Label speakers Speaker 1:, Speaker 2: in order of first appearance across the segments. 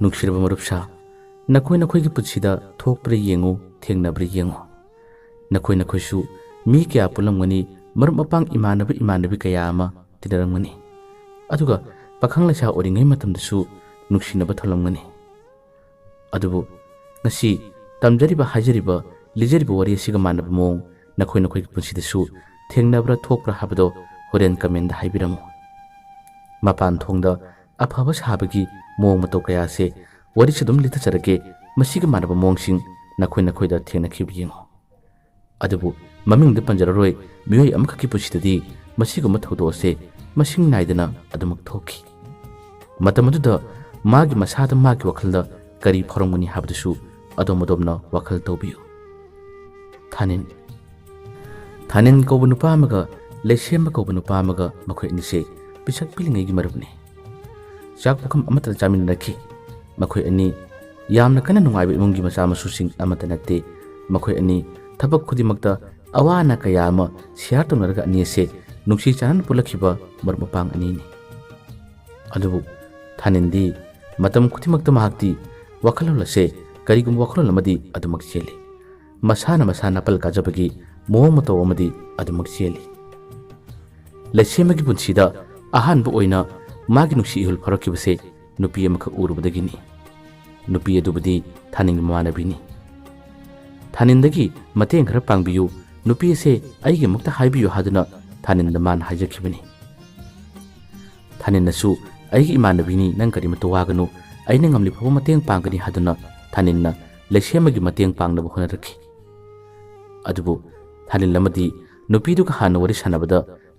Speaker 1: नुक्सिरबा मरुपसा नखोई नखोई पुछिदा थोकप्रे येंगो थेंगनब्रे येंगो नखोई नखोईसु मी क्या पुलमगनी मरुप मपांग इमानबी कया अमा तिदरंगनी अदुगा पाखंग लैसा ओरिंगै मतमदसु नुक्सिनबा थलंगनी अदुबु ngasi tamjariba hajariba lijariba wari asiga manaba mong nakhoi nakhoi punsidasु थेंगनब्रा थोकप्रा हाबदो होरेन कमेंट हाइबिरमु मपान थोंदा अफाबा साबगी मोंग मतौ कयासे वरि सदुम लिथा चरगे मसिग मानब मोंगसिंग नखोई नखोइदा थेंगनखिब येंगो अदुबु ममिंग द पंजररोय मियोय अमखकी पुसिददी मसिग मथौदोसे मसिंग नाइदना अदुमक थोखि मतमदुदा मागी मसादा मागी वखलदा करी फरमगनि हाबदसु अदोमदोमना वखल तौबियो थानिन कौब नुपा अमगा लेसेम कौब नुपा अमगा मखोय अनिसे पिसक पिलिंगैगी मरुबने चाक पुखम अमता चामिनरखि मखोय अनी यामना कना नुंगाइबा इमुंगी मचा मसुसिंग अमता नते मखोय अनी थबक खुदिमक्ता अवाना कया अमा शेयर तौनरगा अनीसे नुक्सी चानन पुलखिबा मरुमपांग अनीनि अदुबु थानिनदी मतम खुदिमक्ता महक्ति वखललसे करिगुम वखललमदी अदुमक चेली मसाना पल काजबगी मोह मतौ अमदी अदुमक चेली लैसेमगी पुंसीदा अहानबा ओइना मागी नुक्सी इहुल फरकिबसे नुपी अमख उरुबदगिनी नुपी अदुबदी थानिंग ममानबिनी थानिंदगी मतें खर पांगबियु नुपी से अइगे मुक्ता हाइबियु हादुना थानिंद मान हाइजखिबनी थानिनसु अइगे इमानबिनी नंग करि मतो वागनु अइना ngamli फबो मतें पांगनी हादुना थानिनना लैसेमगी मतें पांगनबो होनरखि अदुबु थानिन लमदी नुपीदुगा हान वरि सानबदा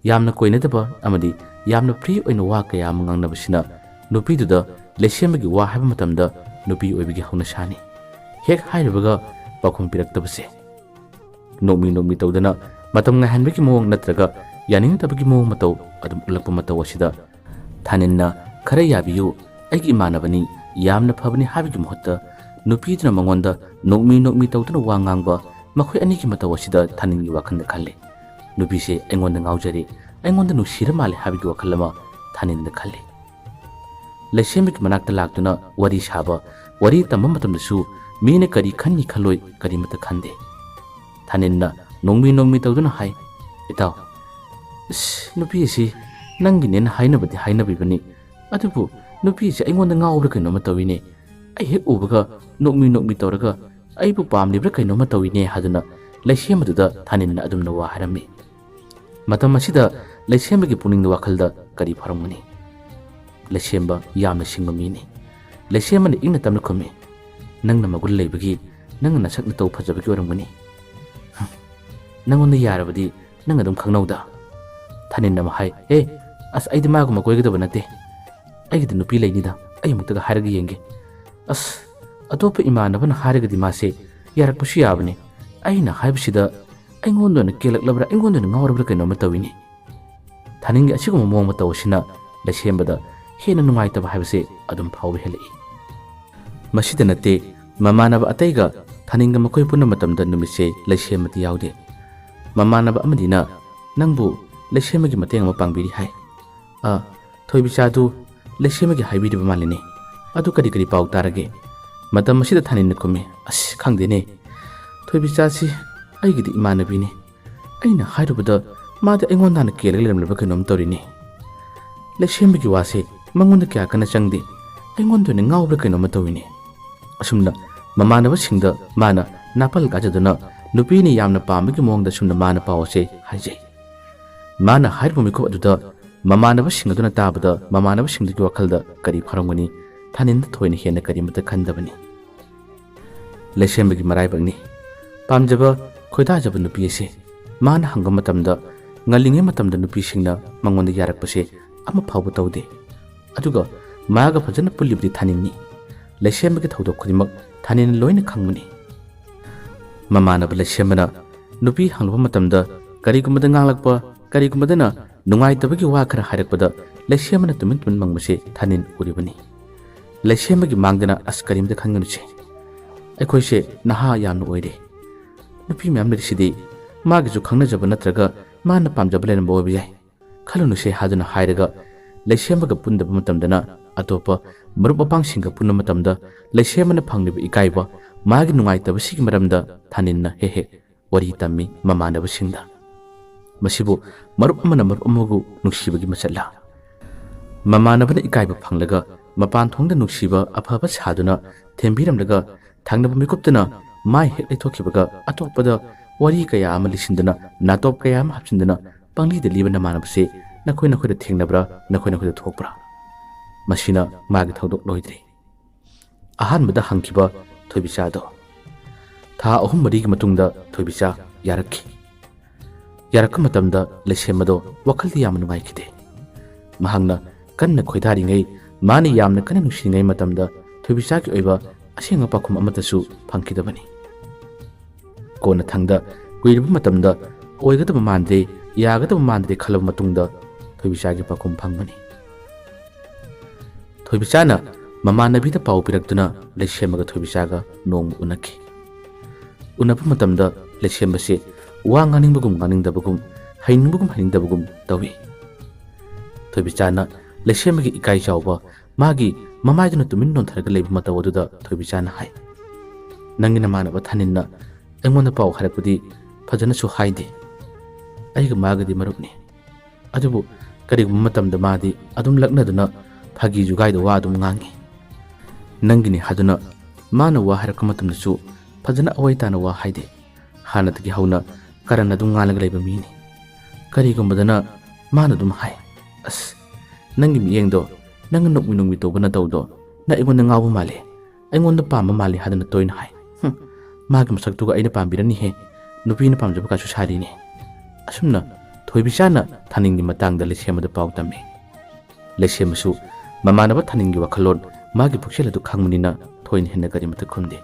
Speaker 1: यामना कोइनदबा अमदी यामना फ्री ओइना वा कया मंगांगनबसिना नुपीदुदा लैसेमगी वा हाइबा मतमदा नुपी ओइबिगी हौना सानि हेक हाइरबगा पाखुम पिरक्तबसे नोमी तौदना मतम ngahанबगी मोंग नत्रगा यानिंगतबगी मोंग मतौ अदुम उलकपा मतौ असिदा थानिनना खरा याबियु अइगी इमानबनी यामना फबनी हाबिगी महत्ता नुपीदुना मंगोंदा नोमी तौदना वा nganगबा मखोय अनिगी मतौ असिदा थानिनगी वाखंद खाले नुपीसे अइंगोंदा ngaujari अइंगोंदा नुसिरा माले हाबिगी वखलमा थानिनदा खाले लैसेमगी मनाक्ता लाक्तुना वरी साबा वरी तमम मतमदसु मीने करी खन्नी खलोय करी मत खंदे थानिनना नोंमी तौदुना हाय इताव नुपीसी नंगिनेन हाइनबदी हाइनबिबनी अदुबु नुपीसी अइंगोंदा ngaubra कइनोमा तविने अइ हेक उबगा नोंमी तौरगा अइबु पामलिब्रा कइनोमा तविने हादुना लैसेमदुदा थानिनना अदुमना वा हारमि मतम असिदा लैसेमगी पुनिंग वाखलदा करी फरमगनी लैसेमबा यामना सिंगबा मीनी लैसेमना इंगना तमना खुमी नंगना मगुल लेबगी नंगना नसकना तौ फजबगी ओरमगनी नंगोंदा यारबदी नंग अदुम खंगनौदा थानिनना महाय ए अस अइदि मागु मकोइगदब नते अइगदि नुपी लेनिदा अइ मुक्तगा हारगा येंगे अस अतोप इमानबना हारगदि मासे यारकपसु याबने अइना हाइबसिदा अइंगोंदोना केलकलबरा अइंगोंदोना ngaurबरा कइनोमा तविनी थानिंगी असिगुम मोंग मतौसिना लैसेमबदा हेना नुंगाइतबा हाइबसे अदुम फाव हेलई मसिदा नते ममानब अतैगा थानिंगा मखोय पुना मतमदा नुमिसे लैसेमति याउदे ममानब अमदिना नंगबु लैसेमगी मतेंग अमा पांगबिरि हाय थोइबिचादु लैसेमगी हाइबिदिबा मालिने अदु करी पाउ तारगे मतम मसिदा थानिन खुमे अस खंगदेने थोइबिचासी अइगिदि इमानबिने अइना हाइरुबदा मादे अइंगोंदाना केलग लेमलबा कइनोम तौरिने लैसेमगी वासे मंगोंदा क्या कना चंगदे अइंगोंदोने ngaubra कइनोम तौइने असुमना ममानब सिंगदा माना नापल गाजदुना नुपीनी यामना पामबगी मोंगदा सुमना माना पावसे हाइजे माना हाइरबु मिखो अदुदा ममानब सिंगदुना ताबदा ममानब सिंगदगी वखलदा करी फरमगनी थानिनदा थोइना हेना करी मत खंदबनी लैसेमबगी मराइबगनी पामजबा खोइदाजबा नुपीसे माना हंगम मतमदा ngaliंगे मतमदा नुपीसिंगना मंगोंदा यारकपसे अमा फावबा तौदे अदुगा मागा फजना पुलिबदि थानिननी लैसेमबगी थौदोक खुदिमक थानिन लोइना खंगमनी ममानब लैसेमना नुपी हंगबा मतमदा करिगुमदा nganglakpa करिगुमदना नुंगाइतबगी वा खरा हाइरकपदा लैसेमना तुमिन मंगमसे थानिन उरिबनी लैसेमबगी मांगदना अस करिमदा खंगनुचे अखोइसे नहा यामन ओइरे नुपी म्याम लेसिदि मागिजु खंगनजब नत्रगा माना पामजब लेन बोबि याय खलुनुसे हादुना हाइरगा लैसेमबगा पुंदब मतमदना ꯑꯇꯣꯞꯄ ꯃꯔꯨꯞ ꯃꯄꯥꯡꯁꯤꯡꯒ ꯄꯨꯟꯕ ꯃꯇꯝꯗ ꯂꯩꯁꯦꯝꯕꯅ ꯐꯪꯂꯤꯕ ꯏꯀꯥꯏꯕ ꯃꯥꯒꯤ ꯅꯨꯡꯉꯥꯏꯇꯕꯁꯤꯒꯤ ꯃꯔꯝꯗ ꯊꯥꯅꯤꯟꯅ ꯍꯦꯛ ꯍꯦꯛ ꯋꯥꯔꯤ ꯇꯝꯃꯤ ꯃꯃꯥꯟꯅꯕꯁꯤꯡꯗ꯫ ꯃꯁꯤꯕꯨ ꯃꯔꯨꯞ ꯑꯃꯅ ꯃꯔꯨꯞ ꯑꯃꯕꯨ ꯅꯨꯡꯁꯤꯕꯒꯤ ꯃꯆꯠꯂ? ꯃꯃꯥꯟꯅꯕꯅ ꯏꯀꯥꯏꯕ ꯐꯪꯂꯒ ꯃꯄꯥꯟ ꯊꯣꯡꯗ ꯅꯨꯡꯁꯤꯕ ꯑꯐꯕ ꯁꯥꯗꯨꯅ ꯊꯦꯝꯕꯤꯔꯝꯂꯒ ꯊꯪꯅꯕ ꯃꯤꯀꯨꯞꯇꯨꯅ ꯃꯥꯏ ꯍꯦꯛ ꯂꯩꯊꯣꯛꯈꯤꯕꯒ ꯑꯇꯣꯞꯄꯗ ꯋꯥꯔꯤ ꯀꯌꯥ ꯑꯃ ꯂꯤꯁꯤꯟꯗꯨꯅ ꯅꯥꯇꯣꯞ ꯀꯌꯥ ꯑꯃ ꯍꯥꯞꯆꯤꯟꯗꯨꯅ ꯄꯪꯂꯤꯗ ꯂꯤꯕ ꯅꯃꯥꯟꯅꯕꯁꯦ ꯅꯈꯣꯏꯗ ꯊꯦꯡꯅꯕ꯭ꯔꯥ, ꯅꯈꯣꯏꯗ ꯊꯣꯛꯄ꯭ꯔꯥ? ꯃꯁꯤꯅ ꯃꯥꯒꯤ ꯊꯧꯗꯣꯛ ꯂꯣꯏꯗ꯭ꯔꯤ꯫ ꯑꯍꯥꯟꯕꯗ ꯍꯪꯈꯤꯕ ꯊꯣꯏꯕꯤꯆꯥꯗꯣ ꯊꯥ 3-4ꯒꯤ ꯃꯇꯨꯡꯗ ꯊꯣꯏꯕꯤꯆꯥ ꯌꯥꯔꯛꯈꯤ꯫ ꯌꯥꯔꯛꯄ ꯃꯇꯝꯗ ꯂꯩꯁꯦꯝꯕꯗꯣ ꯋꯥꯈꯜꯗꯤ ꯌꯥꯝꯅ ꯅꯨꯡꯉꯥꯏꯈꯤꯗꯦ꯫ ꯃꯍꯥꯛꯅ ꯀꯟꯅ ꯈꯣꯏꯗꯥꯔꯤꯉꯩ, ꯃꯥꯅ ꯌꯥꯝꯅ ꯀꯟꯅ ꯅꯨꯡꯁꯤꯔꯤꯉꯩ ꯃꯇꯝꯗ ꯊꯣꯏꯕꯤꯆꯥꯒꯤ ꯑꯣꯏꯕ ꯑꯁꯦꯡꯕ ꯄꯥꯎꯈꯨꯝ ꯑꯃꯠꯇꯁꯨ ꯐꯪꯈꯤꯗꯕꯅꯤ꯫ ꯀꯣꯟꯅ ꯊꯪꯗ ꯀꯨꯏꯔꯕ ꯃꯇꯝꯗ ꯑꯣꯏꯒꯗꯕ ꯃꯥꯟꯗ꯭ꯔꯦ, ꯌꯥꯒꯗꯕ ꯃꯥꯟꯗ꯭ꯔꯦ ꯈꯜꯂꯕ ꯃꯇꯨꯡꯗ ꯊꯣꯏꯕꯤꯆꯥꯒꯤ ꯄꯥꯎꯈꯨꯝ ꯐꯪꯕꯅꯤ꯫ ꯊꯣꯏꯕꯤꯆꯥꯅ ꯃꯃꯥꯟꯅꯕꯤꯗ ꯄꯥꯎ ꯄꯤꯔꯛꯇꯨꯅ ꯂꯩꯁꯦꯝꯕꯒ ꯊꯣꯏꯕꯤꯆꯥꯒ ꯅꯣꯡꯃ ꯎꯅꯈꯤ꯫ ꯎꯅꯕ ꯃꯇꯝꯗ ꯂꯩꯁꯦꯝꯕꯁꯦ ꯋꯥ ꯉꯥꯡꯅꯤꯡꯕꯒꯨꯝ ꯉꯥꯡꯅꯤꯡꯗꯕꯒꯨꯝ, ꯍꯩꯅꯤꯡꯕꯒꯨꯝ ꯍꯩꯅꯤꯡꯗꯕꯒꯨꯝ ꯇꯧꯏ꯫ ꯊꯣꯏꯕꯤꯆꯥꯅ ꯂꯩꯁꯦꯝꯕꯒꯤ ꯏꯀꯥꯏ ꯆꯥꯎꯕ, ꯃꯥꯒꯤ ꯃꯃꯥꯏꯗꯨꯅ ꯇꯨꯃꯤꯟ ꯅꯣꯟꯊꯔꯒ ꯂꯩꯕ ꯃꯇꯧ ꯑꯗꯨꯗ ꯊꯣꯏꯕꯤꯆꯥꯅ ꯍꯥꯏ, ꯅꯪꯒꯤ ꯅꯃꯥꯟꯅꯕ ꯊꯥꯅꯤꯟꯅ ꯑꯩꯉꯣꯟꯗ ꯄꯥꯎ ꯍꯥꯏꯔꯛꯄꯗꯤ ꯐꯖꯅꯁꯨ ꯍꯥꯏꯗꯦ꯫ ꯑꯩꯒ ꯃꯥꯒꯗꯤ ꯃꯔꯨꯞꯅꯤ, ꯑꯗꯨꯕꯨ ꯀꯔꯤꯒꯨꯝꯕ ꯃꯇꯝꯗ ꯃꯥꯗꯤ ꯑꯗꯨꯝ ꯂꯛꯅꯗꯨꯅ ꯐꯥꯒꯤ ꯖꯨꯒꯥꯏꯗ ꯋꯥ ꯑꯗꯨꯝ ꯉꯥꯡꯉꯤ꯫ ꯅꯪꯒꯤꯅꯤ ꯍꯥꯏꯗꯨꯅ ꯃꯥꯅ ꯋꯥ ꯍꯥꯏꯔꯛꯄ ꯃꯇꯝꯗꯁꯨ ꯐꯖꯅ ꯑꯋꯥꯏ ꯇꯥꯅ ꯋꯥ ꯍꯥꯏꯗꯦ꯫ ꯍꯥꯟꯅꯗꯒꯤ ꯍꯧꯅ ꯀꯔꯟ ꯑꯗꯨꯝ ꯉꯥꯜꯂꯒ ꯂꯩꯕ ꯃꯤꯅꯤ꯫ ꯀꯔꯤꯒꯨꯝꯕꯗꯅ ꯃꯥꯅ ꯑꯗꯨꯝ ꯍꯥꯏ, ꯑꯁ ꯅꯪꯒꯤ ꯃꯤꯠꯌꯦꯡꯗꯣ, ꯅꯪꯅ ꯅꯣꯛꯃꯤ ꯅꯣꯛꯃꯤ ꯇꯧꯕ ꯅꯇꯧꯗꯣ ꯅꯪ ꯑꯩꯉꯣꯟꯗ ꯉꯥꯎꯕ ꯃꯥꯜꯂꯦ, ꯑꯩꯉꯣꯟꯗ ꯄꯥꯝꯕ ꯃꯥꯜꯂꯦ ꯍꯥꯏꯗꯨꯅ ꯇꯣꯏꯅ ꯍꯥꯏ꯫ ꯃꯥꯒꯤ ꯃꯁꯛꯇꯨꯒ ꯑꯩꯅ ꯄꯥꯝꯕꯤꯔꯅꯤꯍꯦ, ꯅꯨꯄꯤꯅ ꯄꯥꯝꯖꯕ ꯀꯥꯁꯨ ꯁꯥꯔꯤꯅꯦ꯫ ꯑꯁꯨꯝꯅ ꯊꯣꯏꯕꯤꯆꯥꯅ ꯊꯥꯅꯤꯟꯒꯤ ꯃꯇꯥꯡꯗ ꯂꯩꯁꯦꯝꯕꯗ ꯄꯥꯎ ꯇꯝꯃꯤ꯫ ꯂꯩꯁꯦꯝꯕꯁꯨ ꯃꯃꯥꯟꯅꯕ ꯊꯥꯅꯤꯟꯒꯤ ꯋꯥꯈꯜꯂꯣꯟ, ꯃꯥꯒꯤ ꯄꯨꯛꯆꯦꯜ ꯑꯗꯨ ꯈꯪꯕꯅꯤꯅ ꯊꯣꯏꯅ ꯍꯦꯟꯅ ꯀꯔꯤꯃꯠꯇ ꯈꯨꯝꯗꯦ꯫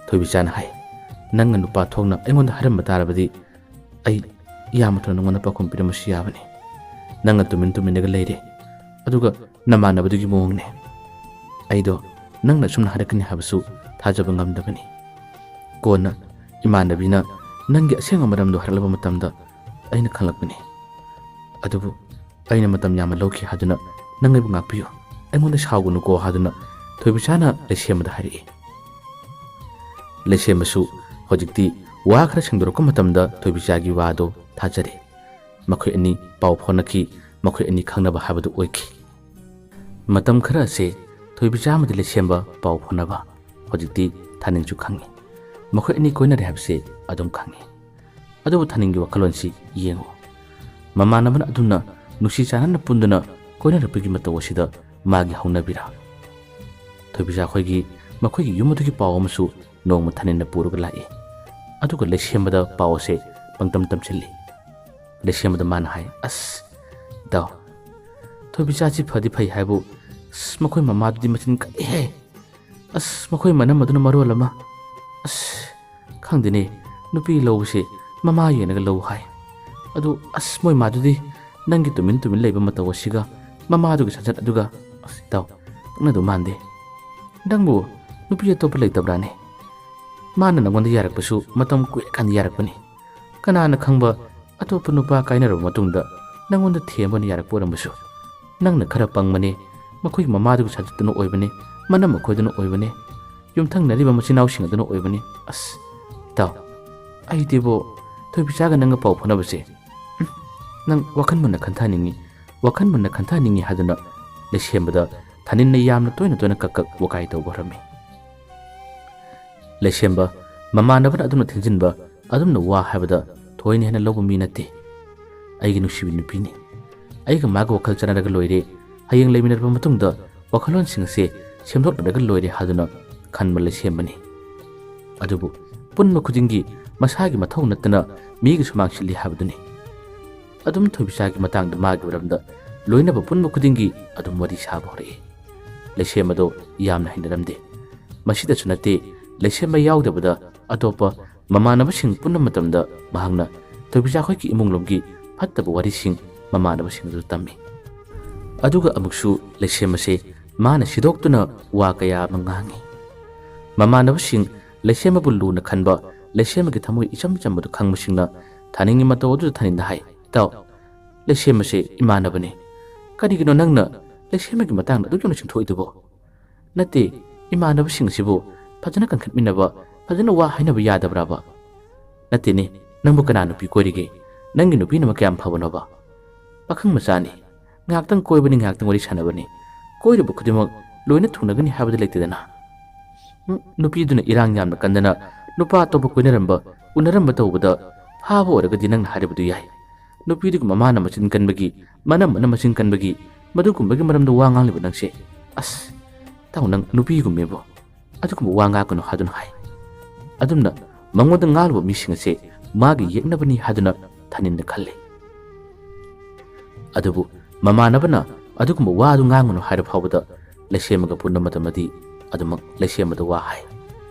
Speaker 1: ꯊꯣꯏꯕꯤꯆꯥꯅ ꯍꯥꯏ, ꯅꯪꯅ ꯅꯨꯄꯥ ꯊꯣꯛꯅ ꯑꯩꯉꯣꯟꯗ ꯍꯥꯏꯔꯝꯕ ꯇꯥꯔꯕꯗꯤ ꯑꯩ ꯌꯥꯝꯅ ꯊꯨꯅ ꯅꯉꯣꯟꯗ ꯄꯥꯎꯈꯨꯝ ꯄꯤꯔꯝꯕꯁꯨ ꯌꯥꯕꯅꯤ꯫ ꯅꯪꯅ ꯇꯨꯃꯤꯟ ꯇꯨꯃꯤꯟꯅꯒ ꯂꯩꯔꯦ, ꯑꯗꯨꯒ ꯅꯃꯥꯟꯅꯕꯗꯨꯒꯤ ꯃꯑꯣꯡꯅꯦ꯫ ꯑꯩꯗꯣ ꯅꯪꯅ ꯑꯁꯨꯝꯅ ꯍꯥꯏꯔꯛꯀꯅꯤ ꯍꯥꯏꯕꯁꯨ ꯊꯥꯖꯕ ꯉꯝꯗꯕꯅꯤ꯫ ꯀꯣꯟꯅ ꯏꯃꯥꯟꯅꯕꯤꯅ ꯅꯪꯒꯤ ꯑꯁꯦꯡꯕ ꯃꯔꯝꯗꯣ ꯍꯥꯏꯔꯛꯂꯕ ꯃꯇꯝꯗ ꯑꯩꯅ ꯈꯪꯂꯛꯄꯅꯤ꯫ ꯑꯗꯨꯕꯨ ꯑꯩꯅ ꯃꯇꯝ ꯌꯥꯝꯅ ꯂꯧꯈꯤ ꯍꯥꯏꯗꯨꯅ ꯅꯪ ꯑꯩꯕꯨ ꯉꯥꯛꯄꯤꯌꯨ, ꯑꯩꯉꯣꯟꯗ ꯁꯥꯎꯒꯅꯨꯀꯣ ꯍꯥꯏꯗꯨꯅ ꯊꯣꯏꯕꯤꯆꯥꯅ ꯂꯩꯁꯦꯝꯕꯗ ꯍꯥꯏꯔꯛꯏ꯫ ꯂꯩꯁꯦꯝꯕꯁꯨ ꯍꯧꯖꯤꯛꯇꯤ ꯋꯥ ꯈꯔ ꯁꯦꯡꯗꯣꯔꯛꯄ ꯃꯇꯝꯗ ꯊꯣꯏꯕꯤꯆꯥꯒꯤ ꯋꯥꯗꯣ ꯊꯥꯖꯔꯦ꯫ ꯃꯈꯣꯏ ꯑꯅꯤ ꯄꯥꯎ ꯐꯥꯎꯅꯈꯤ, ꯃꯈꯣꯏ ꯑꯅꯤ ꯈꯪꯅꯕ ꯍꯥꯏꯕꯗꯨ ꯑꯣꯏꯈꯤ꯫ ꯃꯇꯝ ꯈꯔ ꯑꯁꯦ ꯊꯣꯏꯕꯤꯆꯥ ꯑꯃꯗꯤ ꯂꯩꯁꯦꯝꯕ ꯄꯥꯎ ꯐꯥꯎꯅꯕ, ꯍꯧꯖꯤꯛꯇꯤ ꯊꯥꯅꯤꯟꯁꯨ ꯈꯪꯉꯤ꯫ ꯃꯈꯣꯏ ꯑꯅꯤ ꯀꯣꯏꯅꯔꯦ ꯍꯥꯏꯕꯁꯦ ꯑꯗꯨꯝ ꯈꯪꯉꯤ꯫ ꯑꯗꯨꯕꯨ ꯊꯥꯅꯤꯟꯒꯤ ꯋꯥꯈꯜꯂꯣꯟꯁꯤ ꯌꯦꯡꯉꯨ꯫ ꯃꯃꯥꯟꯅꯕꯅ ꯑꯗꯨꯝꯅ ꯅꯨꯡꯁꯤ ꯆꯥꯟꯅꯅ ꯄꯨꯟꯗꯨꯅ ꯀꯣꯏꯅꯔꯛꯄꯒꯤ ꯃꯇꯧ ꯑꯁꯤꯗ ꯃꯥꯒꯤ ꯍꯧꯅꯕꯤꯔꯥ? ꯊꯣꯏꯕꯤꯆꯥ ꯈꯣꯏꯒꯤ ꯃꯈꯣꯏꯒꯤ ꯌꯨꯝ ꯑꯗꯨꯒꯤ ꯄꯥꯎ ꯑꯃꯁꯨ ꯅꯣꯡꯃ ꯊꯥꯅꯤꯟꯅ ꯄꯨꯔꯒ ꯂꯥꯛꯏ꯫ ꯑꯗꯨꯒ ꯂꯩꯁꯦꯝꯕꯗ ꯄꯥꯎ ꯑꯁꯦ ꯄꯪꯇꯝ ꯇꯝꯁꯤꯜꯂꯤ꯫ ꯂꯩꯁꯦꯝꯕꯗ ꯃꯥꯅ ꯍꯥꯏ, ꯑꯁ ꯏꯇꯥꯎ, ꯊꯣꯏꯕꯤꯆꯥꯁꯤ ꯐꯗꯤ ꯐꯩ ꯍꯥꯏꯕꯨ ꯃꯈꯣꯏ ꯃꯃꯥꯗꯨꯗꯤ ꯃꯆꯤꯟ ꯀꯜꯂꯤꯍꯦ꯫ ꯃꯈꯣꯏ ꯃꯅꯝ ꯑꯗꯨꯅ ꯃꯔꯣꯜ ꯑꯃ, ꯈꯪꯗꯦꯅꯦ, ꯅꯨꯄꯤ ꯂꯧꯕꯁꯦ ꯃꯃꯥ ꯌꯦꯡꯉꯒ ꯂꯧ ꯍꯥꯏ꯫ ꯑꯗꯨ ꯃꯣꯏ ꯃꯥꯗꯨꯗꯤ ꯅꯪꯒꯤ ꯇꯨꯃꯤꯟ ꯇꯨꯃꯤꯟ ꯂꯩꯕ ꯃꯇꯧ ꯑꯁꯤꯒ ꯃꯃꯥꯗꯨꯒꯤ ꯁꯥꯖꯠ ꯑꯗꯨꯒ ꯏꯇꯥꯎ ꯄꯛꯅꯗꯧ ꯃꯥꯟꯗꯦ꯫ ꯅꯪꯕꯨ ꯅꯨꯄꯤ ꯑꯇꯣꯞꯄ ꯂꯩꯇꯕ꯭ꯔꯥꯅꯦ? ꯃꯥꯅ ꯅꯉꯣꯟꯗ ꯌꯥꯔꯛꯄꯁꯨ ꯃꯇꯝ ꯀꯨꯏꯔꯀꯥꯟꯗ ꯌꯥꯔꯛꯄꯅꯤ꯫ ꯀꯅꯥꯅ ꯈꯪꯕ ꯑꯇꯣꯞꯄ ꯅꯨꯄꯥ ꯀꯥꯏꯅꯔꯕ ꯃꯇꯨꯡꯗ ꯅꯉꯣꯟꯗ ꯊꯦꯝꯕꯅ ꯌꯥꯔꯛꯄ ꯑꯣꯏꯔꯝꯕꯁꯨ꯫ ꯅꯪꯅ ꯈꯔ ꯄꯪꯕꯅꯦ, ꯃꯈꯣꯏꯒꯤ ꯃꯃꯥꯗꯨꯒꯤ ꯁꯥꯖꯠꯇꯨꯅ ꯑꯣꯏꯕꯅꯦ, ꯃꯅꯝ ꯃꯈꯣꯏꯗꯨꯅ ꯑꯣꯏꯕꯅꯦ, ꯌꯨꯝꯊꯪꯅꯔꯤꯕ ꯃꯆꯤꯟꯅꯥꯎꯁꯤꯡ ꯑꯗꯨꯅ ꯑꯣꯏꯕꯅꯤ꯫ ꯏꯇꯥꯎ, ꯑꯩꯗꯤꯕꯣ ꯊꯣꯏꯕꯤꯆꯥꯒ ꯅꯪꯒ ꯄꯥꯎ ꯐꯥꯎꯅꯕꯁꯦ ꯅꯪ ꯋꯥꯈꯜ ꯃꯨꯟꯅ ꯈꯟꯊꯅꯤꯡꯉꯤ, ꯋꯥꯈꯜ ꯃꯨꯟꯅ ꯈꯟꯊꯅꯤꯡꯉꯤ ꯍꯥꯏꯗꯨꯅ ꯂꯩꯁꯦꯝꯕꯗ ꯊꯥꯅꯤꯟꯅ ꯌꯥꯝꯅ ꯇꯣꯏꯅ ꯀꯛ ꯋꯥꯀꯥꯏ ꯇꯧꯕ ꯍꯧꯔꯝꯃꯤ꯫ ꯂꯩꯁꯦꯝꯕ ꯃꯃꯥꯟꯅꯕꯅ ꯑꯗꯨꯝꯅ ꯊꯦꯡꯖꯤꯟꯕ, ꯑꯗꯨꯝꯅ ꯋꯥ ꯍꯥꯏꯕꯗ ꯊꯣꯏꯅ ꯍꯦꯟꯅ ꯂꯧꯕ ꯃꯤ ꯅꯠꯇꯦ꯫ ꯑꯩꯒꯤ ꯅꯨꯡꯁꯤꯕꯤ ꯅꯨꯄꯤꯅꯤ, ꯑꯩꯒ ꯃꯥꯒ ꯋꯥꯈꯜ ꯆꯥꯟꯅꯔꯒ ꯂꯣꯏꯔꯦ, ꯍꯌꯦꯡ ꯂꯩꯃꯤꯟꯅꯔꯕ ꯃꯇꯨꯡꯗ ꯋꯥꯈꯜꯂꯣꯟꯁꯤꯡ ꯑꯁꯦ ꯁꯦꯝꯗꯣꯛꯅꯔꯒ ꯂꯣꯏꯔꯦ ꯍꯥꯏꯗꯨꯅ ꯈꯟꯕ ꯂꯩꯁꯦꯝꯕꯅꯤ꯫ ꯑꯗꯨꯕꯨ ꯄꯨꯟꯕ ꯈꯨꯗꯤꯡꯒꯤ ꯃꯁꯥꯒꯤ ꯃꯊꯧ ꯅꯠꯇꯅ ꯃꯤꯒꯤꯁꯨ ꯃꯥꯡꯁꯤꯜꯂꯤ ꯍꯥꯏꯕꯗꯨꯅꯤ꯫ ꯑꯗꯨꯝ ꯊꯣꯏꯕꯤꯆꯥꯒꯤ ꯃꯇꯥꯡꯗ ꯃꯥꯒꯤ ꯃꯔꯝꯗ ꯂꯣꯏꯅꯕ ꯄꯨꯟꯕ ꯈꯨꯗꯤꯡꯒꯤ ꯑꯗꯨꯝ ꯋꯥꯔꯤ ꯁꯥꯕ ꯍꯧꯔꯛꯏ꯫ ꯂꯩꯁꯦꯝꯕꯗꯣ ꯌꯥꯝꯅ ꯍꯩꯅꯔꯝꯗꯦ꯫ ꯃꯁꯤꯗꯁꯨ ꯅꯠꯇꯦ, ꯂꯩꯁꯦꯝꯕ ꯌꯥꯎꯗꯕꯗ ꯑꯇꯣꯞꯄ ꯃꯃꯥꯟꯅꯕꯁꯤꯡ ꯄꯨꯟꯕ ꯃꯇꯝꯗ ꯃꯍꯥꯛꯅ ꯊꯣꯏꯕꯤꯆꯥ ꯈꯣꯏꯒꯤ ꯏꯃꯨꯡꯂꯣꯝꯒꯤ ꯐꯠꯇꯕ ꯋꯥꯔꯤꯁꯤꯡ ꯃꯃꯥꯟꯅꯕꯁꯤꯡ ꯑꯗꯨ ꯇꯝꯃꯤ꯫ ꯑꯗꯨꯒ ꯑꯃꯨꯛꯁꯨ ꯂꯩꯁꯦꯝꯕꯁꯦ ꯃꯥꯅ ꯁꯤꯗꯣꯛꯇꯨꯅ ꯋꯥ ꯀꯌꯥ ꯑꯃ ꯉꯥꯡꯉꯤ꯫ ꯃꯃꯥꯟꯅꯕꯁꯤꯡ ꯂꯩꯁꯦꯝꯕꯕꯨ ꯂꯨꯅ ꯈꯟꯕ, ꯂꯩꯁꯦꯝꯕꯒꯤ ꯊꯃꯣꯏ ꯏꯆꯝ ꯆꯝꯕꯗꯨ ꯈꯪꯕꯁꯤꯡꯅ ꯊꯥꯅꯤꯟꯒꯤ ꯃꯇꯧ ꯑꯗꯨꯗ ꯊꯥꯅꯤꯟꯗ ꯍꯥꯏ, ꯏꯇꯥꯎ, ꯂꯩꯁꯦꯝꯕꯁꯦ ꯏꯃꯥꯟꯅꯕꯅꯤ, ꯀꯔꯤꯒꯤꯅꯣ ꯅꯪꯅ ꯂꯩꯁꯦꯝꯕꯒꯤ ꯃꯇꯥꯡꯗ ꯑꯗꯨꯛ ꯌꯥꯝꯅ ꯆꯤꯡꯊꯣꯛꯏꯗꯨꯕꯣ? ꯅꯠꯇꯦ, ꯏꯃꯥꯟꯅꯕꯁꯤꯡꯁꯤꯕꯨ ꯐꯖꯅ ꯀꯟꯈꯠꯃꯤꯟꯅꯕ, ꯐꯖꯅ ꯋꯥ ꯍꯥꯏꯅꯕ ꯌꯥꯗꯕ꯭ꯔꯥꯕ? ꯅꯠꯇꯦꯅꯦ, ꯅꯪꯕꯨ ꯀꯅꯥ ꯅꯨꯄꯤ ꯀꯣꯏꯔꯤꯒꯦ? ꯅꯪꯒꯤ ꯅꯨꯄꯤꯅ ꯀꯌꯥꯝ ꯐꯕꯅꯣꯕ? ꯄꯥꯈꯪ ꯃꯆꯥꯅꯤ, ꯉꯥꯏꯍꯥꯛꯇꯪ ꯀꯣꯏꯕꯅꯤ, ꯉꯥꯏꯍꯥꯛꯇꯪ ꯋꯥꯔꯤ ꯁꯥꯟꯅꯕꯅꯤ, ꯀꯣꯏꯔꯤꯕ ꯈꯨꯗꯤꯡꯃꯛ ꯂꯣꯏꯅ ꯊꯨꯡꯅꯒꯅꯤ ꯍꯥꯏꯕꯗꯤ ꯂꯩꯇꯦꯗꯅ. ꯅꯨꯄꯤꯗꯨꯅ ꯏꯔꯥꯡ ꯌꯥꯝꯅ ꯀꯟꯗꯅ ꯅꯨꯄꯥ ꯑꯇꯣꯞꯄ ꯀꯣꯏꯅꯔꯝꯕ, ꯎꯅꯔꯝꯕ ꯇꯧꯕꯗ ꯐꯥꯕ ꯑꯣꯏꯔꯒꯗꯤ ꯅꯪꯅ ꯍꯥꯏꯔꯤꯕꯗꯨ ꯌꯥꯏ. ꯅꯨꯄꯤꯗꯨꯒꯤ ꯃꯃꯥꯅ ꯃꯆꯤꯟ ꯀꯟꯕꯒꯤ, ꯃꯅꯝꯃꯅ ꯃꯆꯤꯟ ꯀꯟꯕꯒꯤ, ꯃꯗꯨꯒꯨꯝꯕꯒꯤ ꯃꯔꯝꯗ ꯋꯥ ꯉꯥꯡꯂꯤꯕ ꯅꯪꯁꯦ, ꯑꯁ, ꯇꯥꯎ ꯅꯪ ꯅꯨꯄꯤꯒꯨꯝꯃꯦꯕꯣ, ꯑꯗꯨꯒꯨꯝꯕ ꯋꯥ ꯉꯥꯡꯒꯅꯨ ꯍꯥꯏꯗꯨꯅ ꯍꯥꯏ. ꯑꯗꯨꯝꯅ ꯃꯉꯣꯟꯗ ꯉꯥꯡꯂꯤꯕ ꯃꯤꯁꯤꯡ ꯑꯁꯦ ꯃꯥꯒꯤ ꯌꯦꯛꯅꯕꯅꯤ ꯍꯥꯏꯗꯨꯅ ꯊꯥꯅꯤꯟꯅ ꯈꯜꯂꯤ. ꯑꯗꯨꯕꯨ ꯃꯃꯥꯟꯅꯕꯅ ꯑꯗꯨꯒꯨꯝꯕ ꯋꯥꯗꯨ ꯉꯥꯡꯒꯅꯨ ꯍꯥꯏꯔ ꯐꯥꯎꯕꯗ ꯂꯩꯁꯦꯝꯕꯒ ꯄꯨꯟꯕ ꯃꯇꯝꯗꯗꯤ ꯑꯗꯨꯃꯛ ꯂꯩꯁꯦꯝꯕꯗ ꯋꯥ ꯍꯥꯏ.